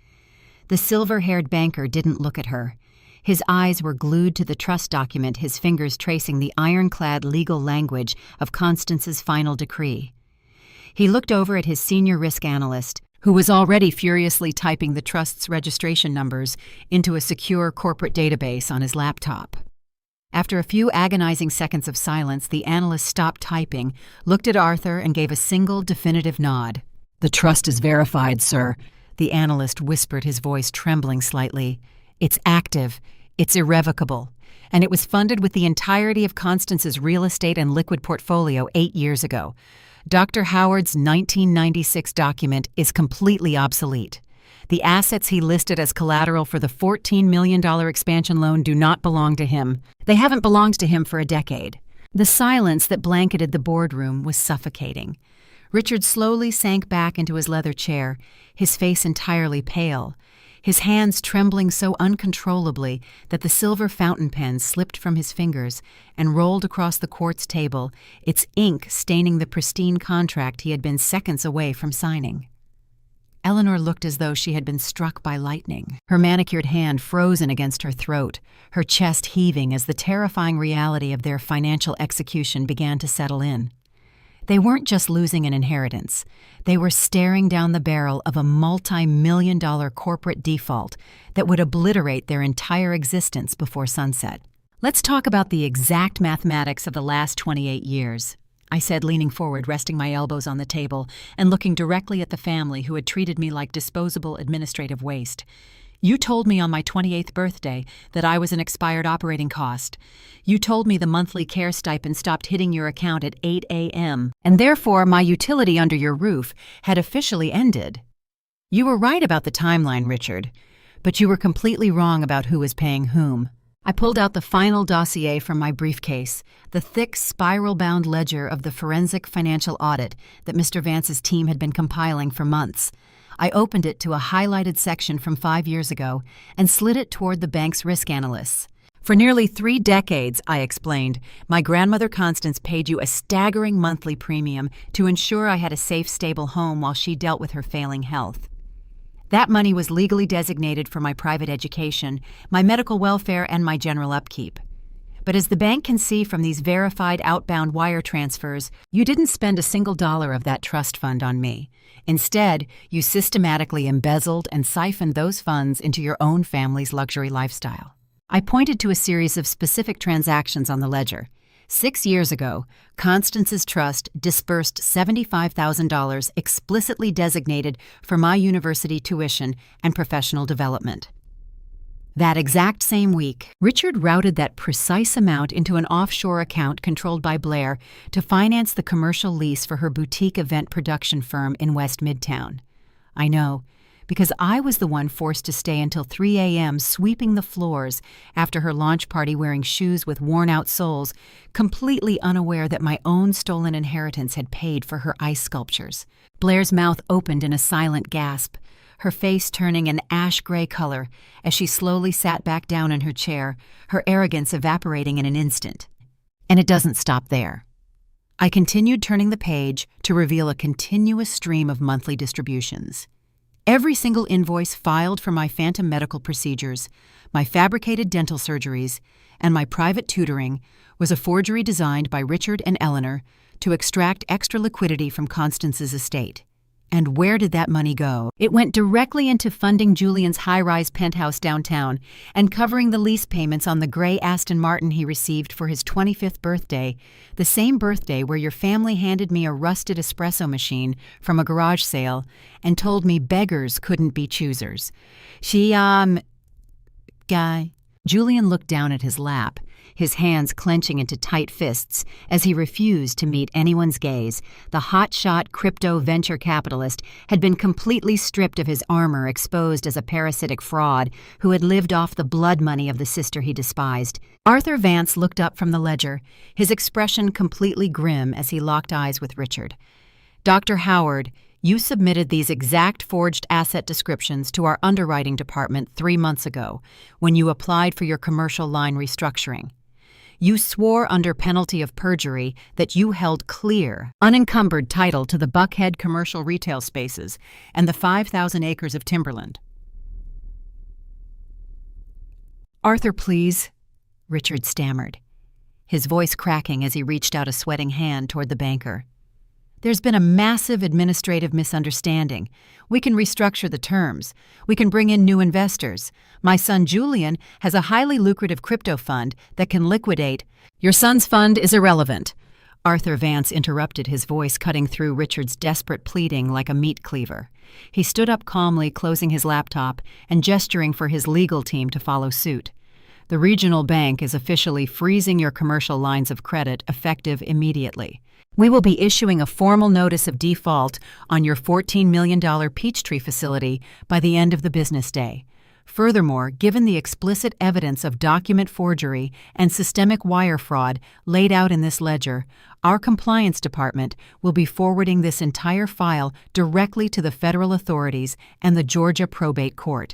Speaker 1: The silver-haired banker didn't look at her. His eyes were glued to the trust document, his fingers tracing the ironclad legal language of Constance's final decree. He looked over at his senior risk analyst, who was already furiously typing the trust's registration numbers into a secure corporate database on his laptop. After a few agonizing seconds of silence, the analyst stopped typing, looked at Arthur, and gave a single definitive nod. "The trust is verified, sir," the analyst whispered, his voice trembling slightly. "It's active, it's irrevocable, and it was funded with the entirety of Constance's real estate and liquid portfolio 8 years ago. Dr. Howard's 1996 document is completely obsolete. The assets he listed as collateral for the $14 million expansion loan do not belong to him. They haven't belonged to him for a decade." The silence that blanketed the boardroom was suffocating. Richard slowly sank back into his leather chair, his face entirely pale, his hands trembling so uncontrollably that the silver fountain pen slipped from his fingers and rolled across the quartz table, its ink staining the pristine contract he had been seconds away from signing. Eleanor looked as though she had been struck by lightning, her manicured hand frozen against her throat, her chest heaving as the terrifying reality of their financial execution began to settle in. They weren't just losing an inheritance. They were staring down the barrel of a multi-million-dollar corporate default that would obliterate their entire existence before sunset. "Let's talk about the exact mathematics of the last 28 years, I said, leaning forward, resting my elbows on the table, and looking directly at the family who had treated me like disposable administrative waste. "You told me on my 28th birthday that I was an expired operating cost. You told me the monthly care stipend stopped hitting your account at 8 a.m., and therefore my utility under your roof had officially ended. You were right about the timeline, Richard, but you were completely wrong about who was paying whom." I pulled out the final dossier from my briefcase, the thick, spiral-bound ledger of the forensic financial audit that Mr. Vance's team had been compiling for months. I opened it to a highlighted section from 5 years ago and slid it toward the bank's risk analysts. "For nearly 3 decades, I explained, my grandmother Constance paid you a staggering monthly premium to ensure I had a safe, stable home while she dealt with her failing health. That money was legally designated for my private education, my medical welfare, and my general upkeep. But as the bank can see from these verified outbound wire transfers, you didn't spend a single dollar of that trust fund on me. Instead, you systematically embezzled and siphoned those funds into your own family's luxury lifestyle." I pointed to a series of specific transactions on the ledger. 6 years ago, Constance's trust disbursed $75,000 explicitly designated for my university tuition and professional development. That exact same week, Richard routed that precise amount into an offshore account controlled by Blair to finance the commercial lease for her boutique event production firm in West Midtown. I know, because I was the one forced to stay until 3 a.m. sweeping the floors after her launch party wearing shoes with worn-out soles, completely unaware that my own stolen inheritance had paid for her ice sculptures. Blair's mouth opened in a silent gasp, her face turning an ash-gray color as she slowly sat back down in her chair, her arrogance evaporating in an instant. And it doesn't stop there. I continued turning the page to reveal a continuous stream of monthly distributions. Every single invoice filed for my phantom medical procedures, my fabricated dental surgeries, and my private tutoring was a forgery designed by Richard and Eleanor to extract extra liquidity from Constance's estate. And where did that money go? It went directly into funding Julian's high-rise penthouse downtown and covering the lease payments on the gray Aston Martin he received for his 25th birthday, the same birthday where your family handed me a rusted espresso machine from a garage sale and told me beggars couldn't be choosers. Guy. Julian looked down at his lap, his hands clenching into tight fists as he refused to meet anyone's gaze. The hotshot crypto venture capitalist had been completely stripped of his armor, exposed as a parasitic fraud who had lived off the blood money of the sister he despised. Arthur Vance looked up from the ledger, his expression completely grim as he locked eyes with Richard. "Dr. Howard, you submitted these exact forged asset descriptions to our underwriting department 3 months ago when you applied for your commercial line restructuring. You swore under penalty of perjury that you held clear, unencumbered title to the Buckhead commercial retail spaces and the 5,000 acres of timberland." "Arthur, please," Richard stammered, his voice cracking as he reached out a sweating hand toward the banker. "There's been a massive administrative misunderstanding. We can restructure the terms. We can bring in new investors. My son Julian has a highly lucrative crypto fund that can liquidate—" "Your son's fund is irrelevant," Arthur Vance interrupted, his voice cutting through Richard's desperate pleading like a meat cleaver. He stood up calmly, closing his laptop and gesturing for his legal team to follow suit. "The regional bank is officially freezing your commercial lines of credit effective immediately. We will be issuing a formal notice of default on your $14 million Peachtree facility by the end of the business day. Furthermore, given the explicit evidence of document forgery and systemic wire fraud laid out in this ledger, our compliance department will be forwarding this entire file directly to the federal authorities and the Georgia probate court."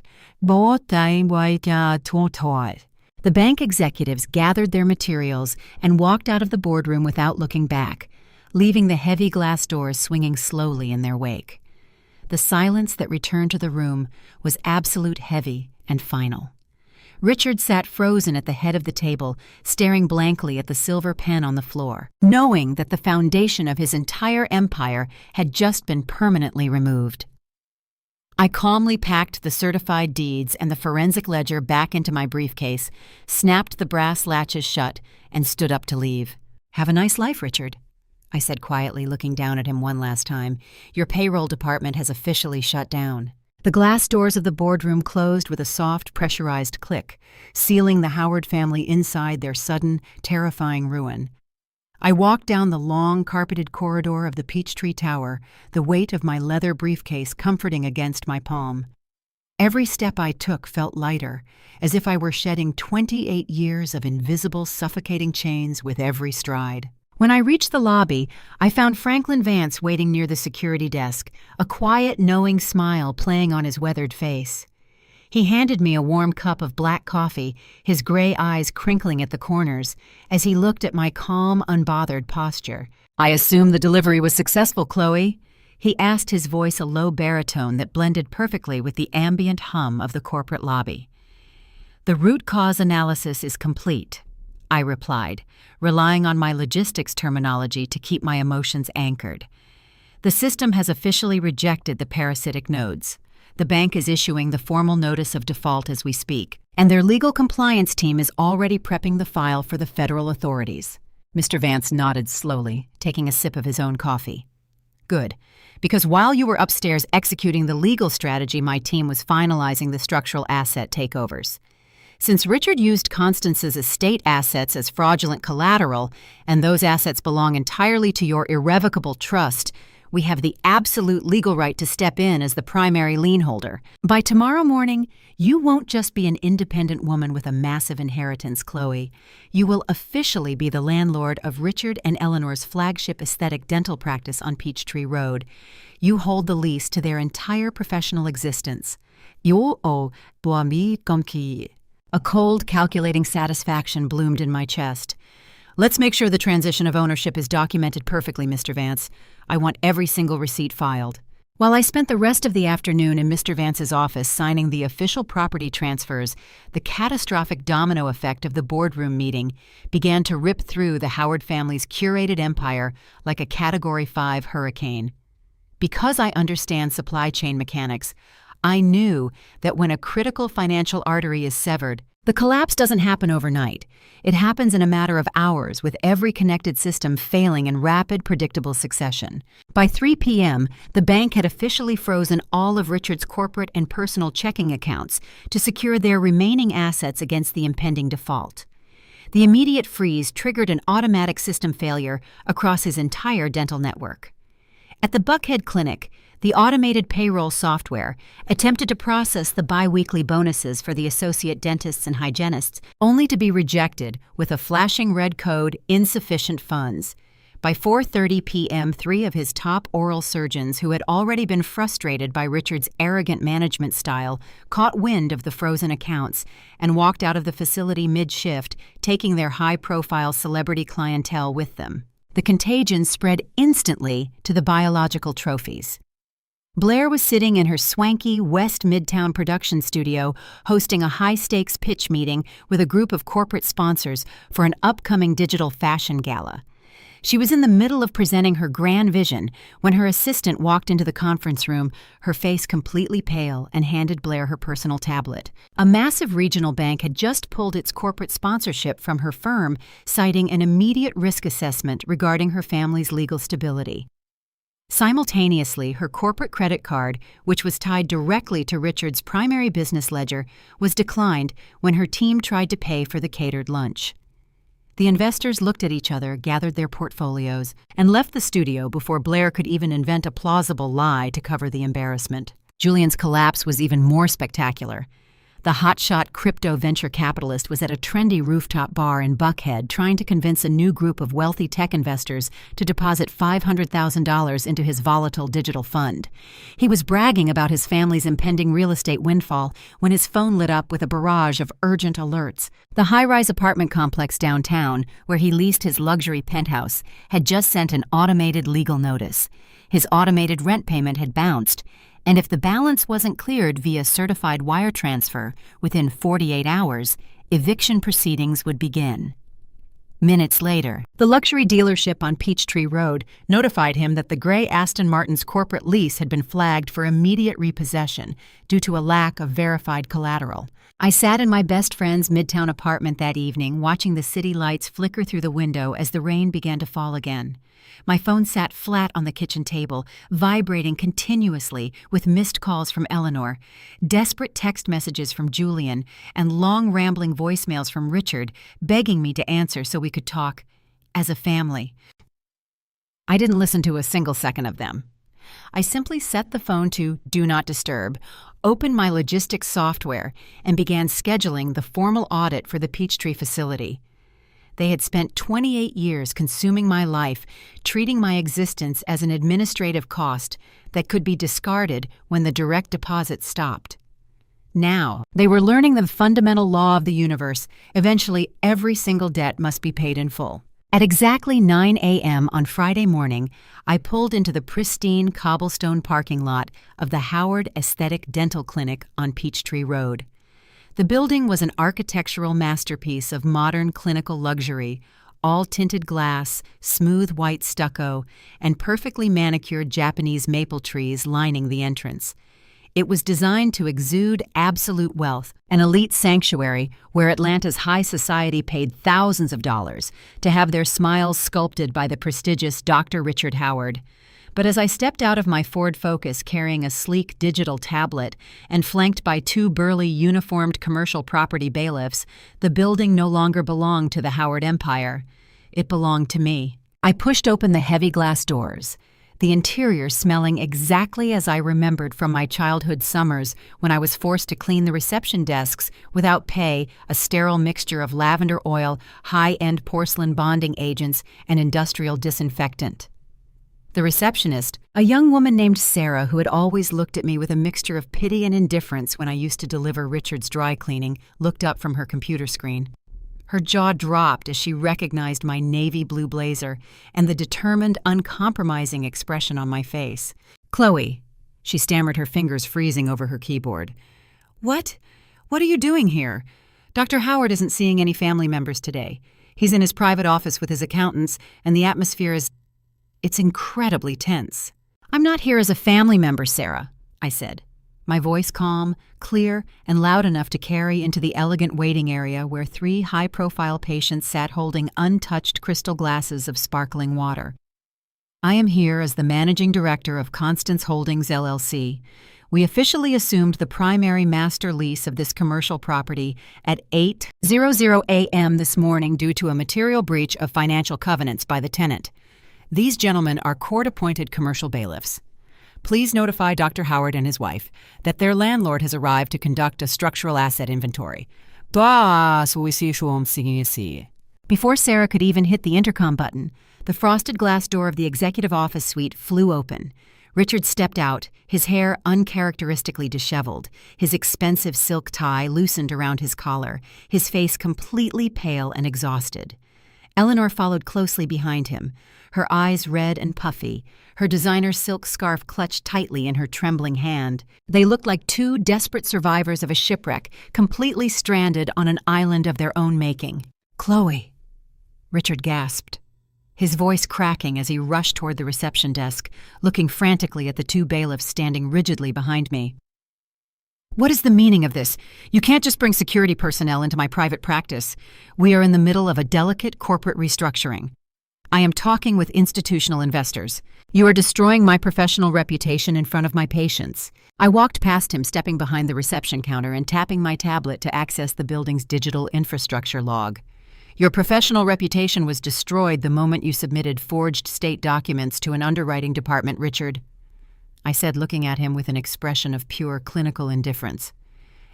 Speaker 1: The bank executives gathered their materials and walked out of the boardroom without looking back, leaving the heavy glass doors swinging slowly in their wake. The silence that returned to the room was absolute, heavy, and final. Richard sat frozen at the head of the table, staring blankly at the silver pen on the floor, knowing that the foundation of his entire empire had just been permanently removed. I calmly packed the certified deeds and the forensic ledger back into my briefcase, snapped the brass latches shut, and stood up to leave. "Have a nice life, Richard," I said quietly, looking down at him one last time. "Your payroll department has officially shut down." The glass doors of the boardroom closed with a soft, pressurized click, sealing the Howard family inside their sudden, terrifying ruin. I walked down the long, carpeted corridor of the Peachtree Tower, the weight of my leather briefcase comforting against my palm. Every step I took felt lighter, as if I were shedding 28 years of invisible, suffocating chains with every stride. When I reached the lobby, I found Franklin Vance waiting near the security desk, a quiet, knowing smile playing on his weathered face. He handed me a warm cup of black coffee, his gray eyes crinkling at the corners, as he looked at my calm, unbothered posture. "I assume the delivery was successful, Chloe?" he asked, his voice a low baritone that blended perfectly with the ambient hum of the corporate lobby. "The root cause analysis is complete," I replied, relying on my logistics terminology to keep my emotions anchored. "The system has officially rejected the parasitic nodes. The bank is issuing the formal notice of default as we speak, and their legal compliance team is already prepping the file for the federal authorities." Mr. Vance nodded slowly, taking a sip of his own coffee. "Good, because while you were upstairs executing the legal strategy, my team was finalizing the structural asset takeovers. Since Richard used Constance's estate assets as fraudulent collateral, and those assets belong entirely to your irrevocable trust, We have the absolute legal right to step in as the primary lien holder. By tomorrow morning, you won't just be an independent woman with a massive inheritance, Chloe. You will officially be the landlord of Richard and Eleanor's flagship aesthetic dental practice on Peachtree Road. You hold the lease to their entire professional existence. Yo o boami gomki. A cold, calculating satisfaction bloomed in my chest. Let's make sure the transition of ownership is documented perfectly, Mr. Vance. I want every single receipt filed. While I spent the rest of the afternoon in Mr. Vance's office signing the official property transfers, the catastrophic domino effect of the boardroom meeting began to rip through the Howard family's curated empire like a Category 5 hurricane. Because I understand supply chain mechanics, I knew that when a critical financial artery is severed, the collapse doesn't happen overnight. It happens in a matter of hours, with every connected system failing in rapid, predictable succession. By 3 p.m., the bank had officially frozen all of Richard's corporate and personal checking accounts to secure their remaining assets against the impending default. The immediate freeze triggered an automatic system failure across his entire dental network. At the Buckhead clinic, the automated payroll software attempted to process the bi-weekly bonuses for the associate dentists and hygienists, only to be rejected with a flashing red code, insufficient funds. By 4:30 p.m., 3 of his top oral surgeons, who had already been frustrated by Richard's arrogant management style, caught wind of the frozen accounts and walked out of the facility mid-shift, taking their high-profile celebrity clientele with them. The contagion spread instantly to the biological trophies. Blair was sitting in her swanky West Midtown production studio hosting a high-stakes pitch meeting with a group of corporate sponsors for an upcoming digital fashion gala. She was in the middle of presenting her grand vision when her assistant walked into the conference room, her face completely pale, and handed Blair her personal tablet. A massive regional bank had just pulled its corporate sponsorship from her firm, citing an immediate risk assessment regarding her family's legal stability. Simultaneously, her corporate credit card, which was tied directly to Richard's primary business ledger, was declined when her team tried to pay for the catered lunch. The investors looked at each other, gathered their portfolios, and left the studio before Blair could even invent a plausible lie to cover the embarrassment. Julian's collapse was even more spectacular. The hotshot crypto venture capitalist was at a trendy rooftop bar in Buckhead trying to convince a new group of wealthy tech investors to deposit $500,000 into his volatile digital fund. He was bragging about his family's impending real estate windfall when his phone lit up with a barrage of urgent alerts. The high-rise apartment complex downtown, where he leased his luxury penthouse, had just sent an automated legal notice. His automated rent payment had bounced, and if the balance wasn't cleared via certified wire transfer within 48 hours, eviction proceedings would begin. Minutes later, the luxury dealership on Peachtree Road notified him that the gray Aston Martin's corporate lease had been flagged for immediate repossession due to a lack of verified collateral. I sat in my best friend's midtown apartment that evening, watching the city lights flicker through the window as the rain began to fall again. My phone sat flat on the kitchen table, vibrating continuously with missed calls from Eleanor, desperate text messages from Julian, and long rambling voicemails from Richard begging me to answer so we could talk as a family. I didn't listen to a single second of them. I simply set the phone to Do Not Disturb, opened my logistics software, and began scheduling the formal audit for the Peachtree facility. They had spent 28 years consuming my life, treating my existence as an administrative cost that could be discarded when the direct deposit stopped. Now, they were learning the fundamental law of the universe. Eventually, every single debt must be paid in full. At exactly 9 a.m. on Friday morning, I pulled into the pristine cobblestone parking lot of the Howard Aesthetic Dental Clinic on Peachtree Road. The building was an architectural masterpiece of modern clinical luxury, all tinted glass, smooth white stucco, and perfectly manicured Japanese maple trees lining the entrance. It was designed to exude absolute wealth, an elite sanctuary where Atlanta's high society paid thousands of dollars to have their smiles sculpted by the prestigious Dr. Richard Howard. But as I stepped out of my Ford Focus carrying a sleek digital tablet and flanked by 2 burly uniformed commercial property bailiffs, the building no longer belonged to the Howard Empire. It belonged to me. I pushed open the heavy glass doors. the interior smelling exactly as I remembered from my childhood summers when I was forced to clean the reception desks without pay, a sterile mixture of lavender oil, high-end porcelain bonding agents, and industrial disinfectant. The receptionist, a young woman named Sarah who had always looked at me with a mixture of pity and indifference when I used to deliver Richard's dry cleaning, looked up from her computer screen. Her jaw dropped as she recognized my navy blue blazer and the determined, uncompromising expression on my face. "Chloe," she stammered, her fingers freezing over her keyboard. What? What are you doing here? Dr. Howard isn't seeing any family members today. He's in his private office with his accountants, and the atmosphere it's incredibly tense." "I'm not here as a family member, Sarah," I said, my voice calm, clear, and loud enough to carry into the elegant waiting area where 3 high-profile patients sat holding untouched crystal glasses of sparkling water. "I am here as the managing director of Constance Holdings, LLC. We officially assumed the primary master lease of this commercial property at 8:00 a.m. this morning due to a material breach of financial covenants by the tenant. These gentlemen are court-appointed commercial bailiffs. Please notify Dr. Howard and his wife that their landlord has arrived to conduct a structural asset inventory." Before Sarah could even hit the intercom button, the frosted glass door of the executive office suite flew open. Richard stepped out, his hair uncharacteristically disheveled, his expensive silk tie loosened around his collar, his face completely pale and exhausted. Eleanor followed closely behind him, her eyes red and puffy, her designer silk scarf clutched tightly in her trembling hand. They looked like 2 desperate survivors of a shipwreck, completely stranded on an island of their own making. "Chloe," Richard gasped, his voice cracking as he rushed toward the reception desk, looking frantically at the 2 bailiffs standing rigidly behind me. "What is the meaning of this? You can't just bring security personnel into my private practice. We are in the middle of a delicate corporate restructuring. I am talking with institutional investors. You are destroying my professional reputation in front of my patients." I walked past him, stepping behind the reception counter and tapping my tablet to access the building's digital infrastructure log. "Your professional reputation was destroyed the moment you submitted forged state documents to an underwriting department, Richard," I said, looking at him with an expression of pure clinical indifference.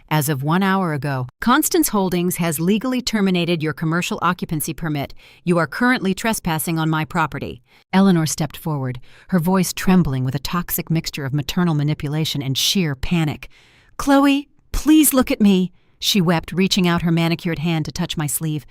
Speaker 1: "As of 1 hour ago, Constance Holdings has legally terminated your commercial occupancy permit. You are currently trespassing on my property." Eleanor stepped forward, her voice trembling with a toxic mixture of maternal manipulation and sheer panic. "Chloe, please look at me," she wept, reaching out her manicured hand to touch my sleeve.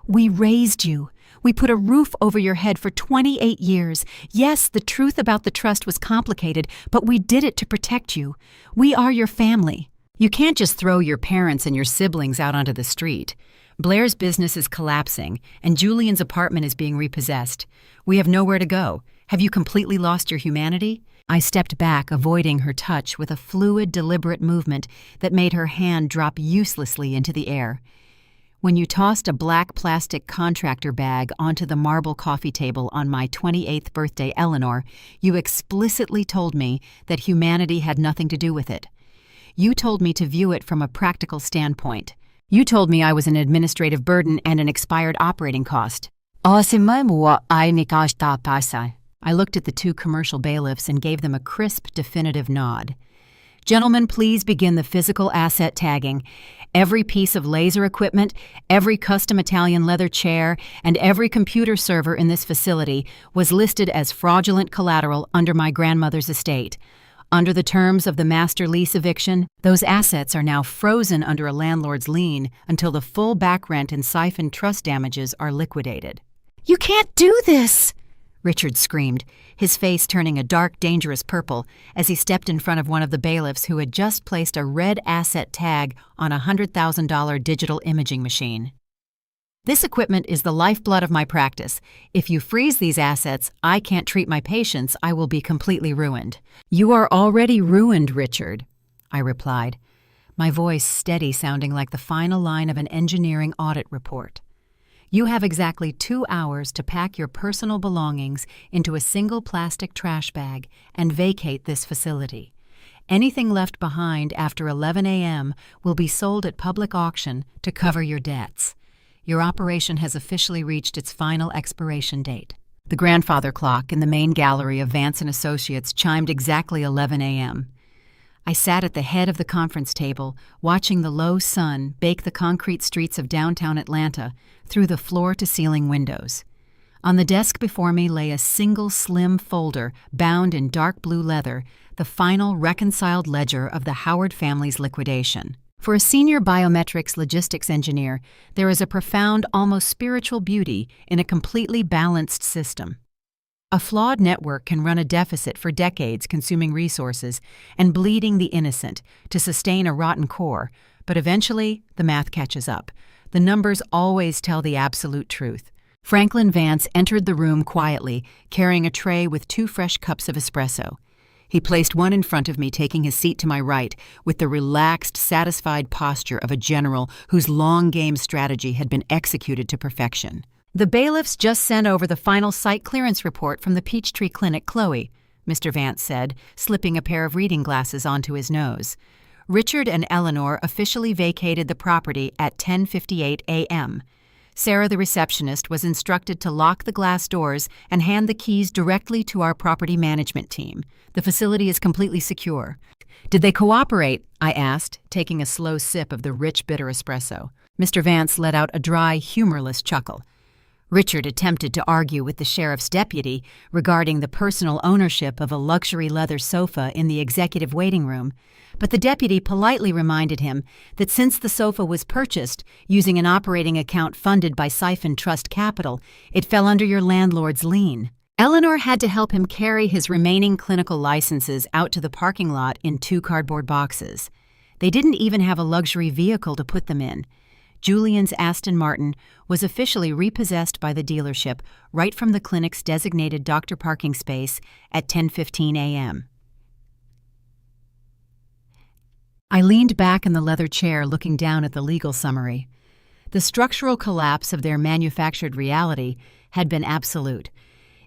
Speaker 1: "We raised you. We put a roof over your head for 28 years. Yes, the truth about the trust was complicated, but we did it to protect you. We are your family. You can't just throw your parents and your siblings out onto the street. Blair's business is collapsing, and Julian's apartment is being repossessed. We have nowhere to go. Have you completely lost your humanity?" I stepped back, avoiding her touch with a fluid, deliberate movement that made her hand drop uselessly into the air. "When you tossed a black plastic contractor bag onto the marble coffee table on my 28th birthday, Eleanor, you explicitly told me that humanity had nothing to do with it. You told me to view it from a practical standpoint. You told me I was an administrative burden and an expired operating cost." I looked at the 2 commercial bailiffs and gave them a crisp, definitive nod. "Gentlemen, please begin the physical asset tagging. Every piece of laser equipment, every custom Italian leather chair, and every computer server in this facility was listed as fraudulent collateral under my grandmother's estate. Under the terms of the master lease eviction, those assets are now frozen under a landlord's lien until the full back rent and siphoned trust damages are liquidated." "You can't do this!" Richard screamed, his face turning a dark, dangerous purple as he stepped in front of one of the bailiffs who had just placed a red asset tag on a $100,000 digital imaging machine. "This equipment is the lifeblood of my practice. If you freeze these assets, I can't treat my patients. I will be completely ruined." "You are already ruined, Richard," I replied, my voice steady, sounding like the final line of an engineering audit report. "You have exactly 2 hours to pack your personal belongings into a single plastic trash bag and vacate this facility. Anything left behind after 11 a.m. will be sold at public auction to cover your debts. Your operation has officially reached its final expiration date." The grandfather clock in the main gallery of Vance & Associates chimed exactly 11 a.m. I sat at the head of the conference table, watching the low sun bake the concrete streets of downtown Atlanta through the floor-to-ceiling windows. On the desk before me lay a single slim folder bound in dark blue leather, the final reconciled ledger of the Howard family's liquidation. For a senior biometrics logistics engineer, there is a profound, almost spiritual beauty in a completely balanced system. A flawed network can run a deficit for decades, consuming resources and bleeding the innocent to sustain a rotten core, but eventually the math catches up. The numbers always tell the absolute truth. Franklin Vance entered the room quietly, carrying a tray with 2 fresh cups of espresso. He placed one in front of me, taking his seat to my right, with the relaxed, satisfied posture of a general whose long-game strategy had been executed to perfection. "The bailiffs just sent over the final site clearance report from the Peachtree Clinic, Chloe," Mr. Vance said, slipping a pair of reading glasses onto his nose. "Richard and Eleanor officially vacated the property at 10:58 a.m. Sarah, the receptionist, was instructed to lock the glass doors and hand the keys directly to our property management team. The facility is completely secure." "Did they cooperate?" I asked, taking a slow sip of the rich, bitter espresso. Mr. Vance let out a dry, humorless chuckle. Richard attempted to argue with the sheriff's deputy regarding the personal ownership of a luxury leather sofa in the executive waiting room, but the deputy politely reminded him that since the sofa was purchased using an operating account funded by Siphon Trust Capital, it fell under your landlord's lien. Eleanor had to help him carry his remaining clinical licenses out to the parking lot in 2 cardboard boxes. They didn't even have a luxury vehicle to put them in. Julian's Aston Martin was officially repossessed by the dealership right from the clinic's designated doctor parking space at 10:15 a.m. I leaned back in the leather chair, looking down at the legal summary. The structural collapse of their manufactured reality had been absolute.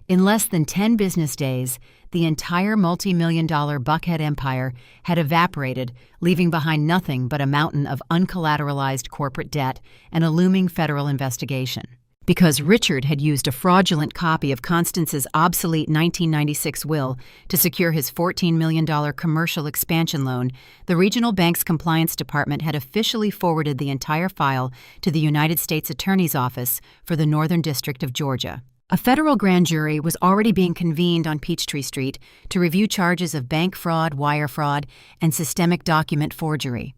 Speaker 1: In less than 10 business days, the entire multi-million-dollar Buckhead empire had evaporated, leaving behind nothing but a mountain of uncollateralized corporate debt and a looming federal investigation. Because Richard had used a fraudulent copy of Constance's obsolete 1996 will to secure his $14 million commercial expansion loan, the regional bank's compliance department had officially forwarded the entire file to the United States Attorney's Office for the Northern District of Georgia. A federal grand jury was already being convened on Peachtree Street to review charges of bank fraud, wire fraud, and systemic document forgery.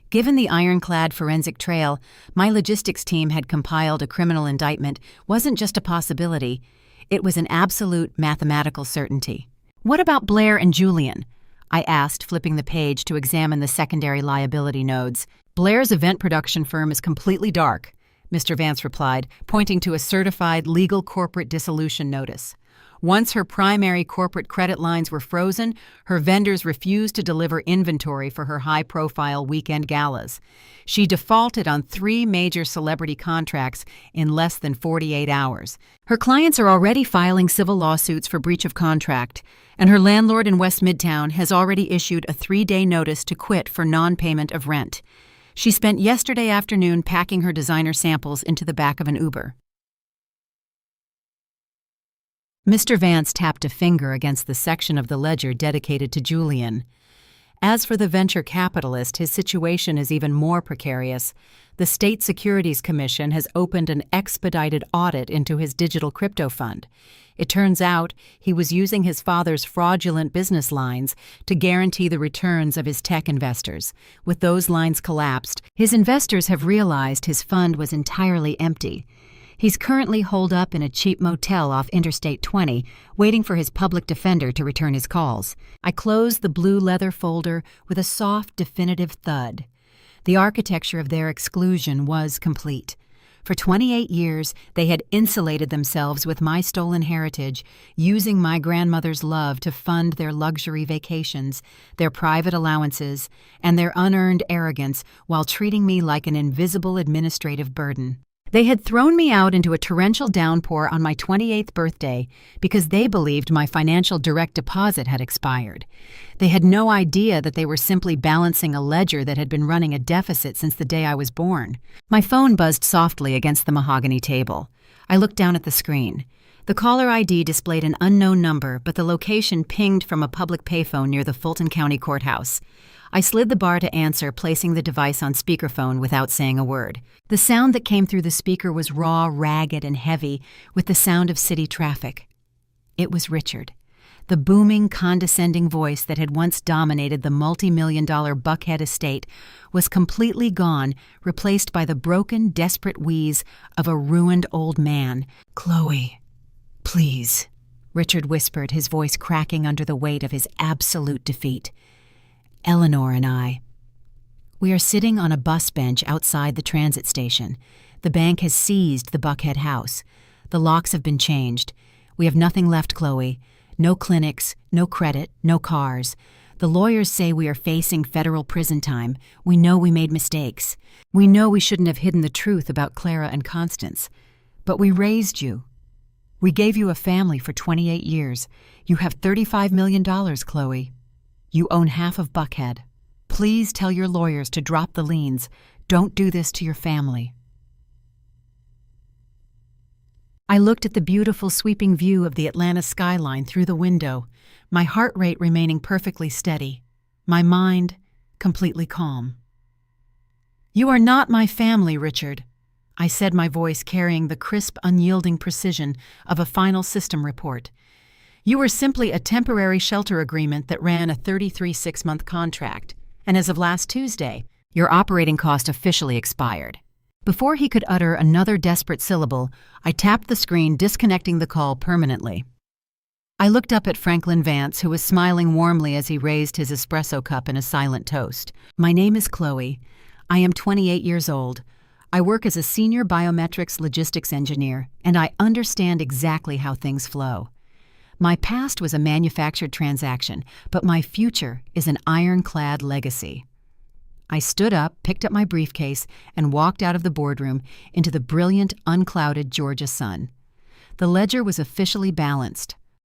Speaker 1: Given the ironclad forensic trail my logistics team had compiled, a criminal indictment wasn't just a possibility, it was an absolute mathematical certainty. "What about Blair and Julian?" I asked, flipping the page to examine the secondary liability nodes. "Blair's event production firm is completely dark," Mr. Vance replied, pointing to a certified legal corporate dissolution notice. Once her primary corporate credit lines were frozen, her vendors refused to deliver inventory for her high-profile weekend galas. She defaulted on 3 major celebrity contracts in less than 48 hours. Her clients are already filing civil lawsuits for breach of contract, and her landlord in West Midtown has already issued a 3-day notice to quit for non-payment of rent. She spent yesterday afternoon packing her designer samples into the back of an Uber. Mr. Vance tapped a finger against the section of the ledger dedicated to Julian. As for the venture capitalist, his situation is even more precarious. The State Securities Commission has opened an expedited audit into his digital crypto fund. It turns out he was using his father's fraudulent business lines to guarantee the returns of his tech investors. With those lines collapsed, his investors have realized his fund was entirely empty. He's currently holed up in a cheap motel off Interstate 20, waiting for his public defender to return his calls. I closed the blue leather folder with a soft, definitive thud. The architecture of their exclusion was complete. For 28 years, they had insulated themselves with my stolen heritage, using my grandmother's love to fund their luxury vacations, their private allowances, and their unearned arrogance while treating me like an invisible administrative burden. They had thrown me out into a torrential downpour on my 28th birthday because they believed my financial direct deposit had expired. They had no idea that they were simply balancing a ledger that had been running a deficit since the day I was born. My phone buzzed softly against the mahogany table. I looked down at the screen. The The caller ID displayed an unknown number, but the location pinged from a public payphone near the Fulton County Courthouse. I slid the bar to answer, placing the device on speakerphone without saying a word. The sound that came through the speaker was raw, ragged, and heavy, with the sound of city traffic. It was Richard. The booming, condescending voice that had once dominated the multi-million-dollar Buckhead estate was completely gone, replaced by the broken, desperate wheeze of a ruined old man. "Chloe, please," Richard whispered, his voice cracking under the weight of his absolute defeat. "Eleanor and I. We are sitting on a bus bench outside the transit station. The bank has seized the Buckhead house. The locks have been changed. We have nothing left, Chloe. No clinics, no credit, no cars. The lawyers say we are facing federal prison time. We know we made mistakes. We know we shouldn't have hidden the truth about Clara and Constance. But we raised you. We gave you a family for 28 years. You have $35 million, Chloe. You own half of Buckhead. Please tell your lawyers to drop the liens. Don't do this to your family." I looked at the beautiful sweeping view of the Atlanta skyline through the window, my heart rate remaining perfectly steady, my mind completely calm. "You are not my family, Richard," I said, my voice carrying the crisp, unyielding precision of a final system report. "You were simply a temporary shelter agreement that ran a 33 six-month contract, and as of last Tuesday, your operating cost officially expired." Before he could utter another desperate syllable, I tapped the screen, disconnecting the call permanently. I looked up at Franklin Vance, who was smiling warmly as he raised his espresso cup in a silent toast. "My name is Chloe. I am 28 years old. I work as a senior biometrics logistics engineer, and I understand exactly how things flow. My past was a manufactured transaction, but my future is an ironclad legacy." I stood up, picked up my briefcase, and walked out of the boardroom into the brilliant, unclouded Georgia sun. The ledger was officially balanced.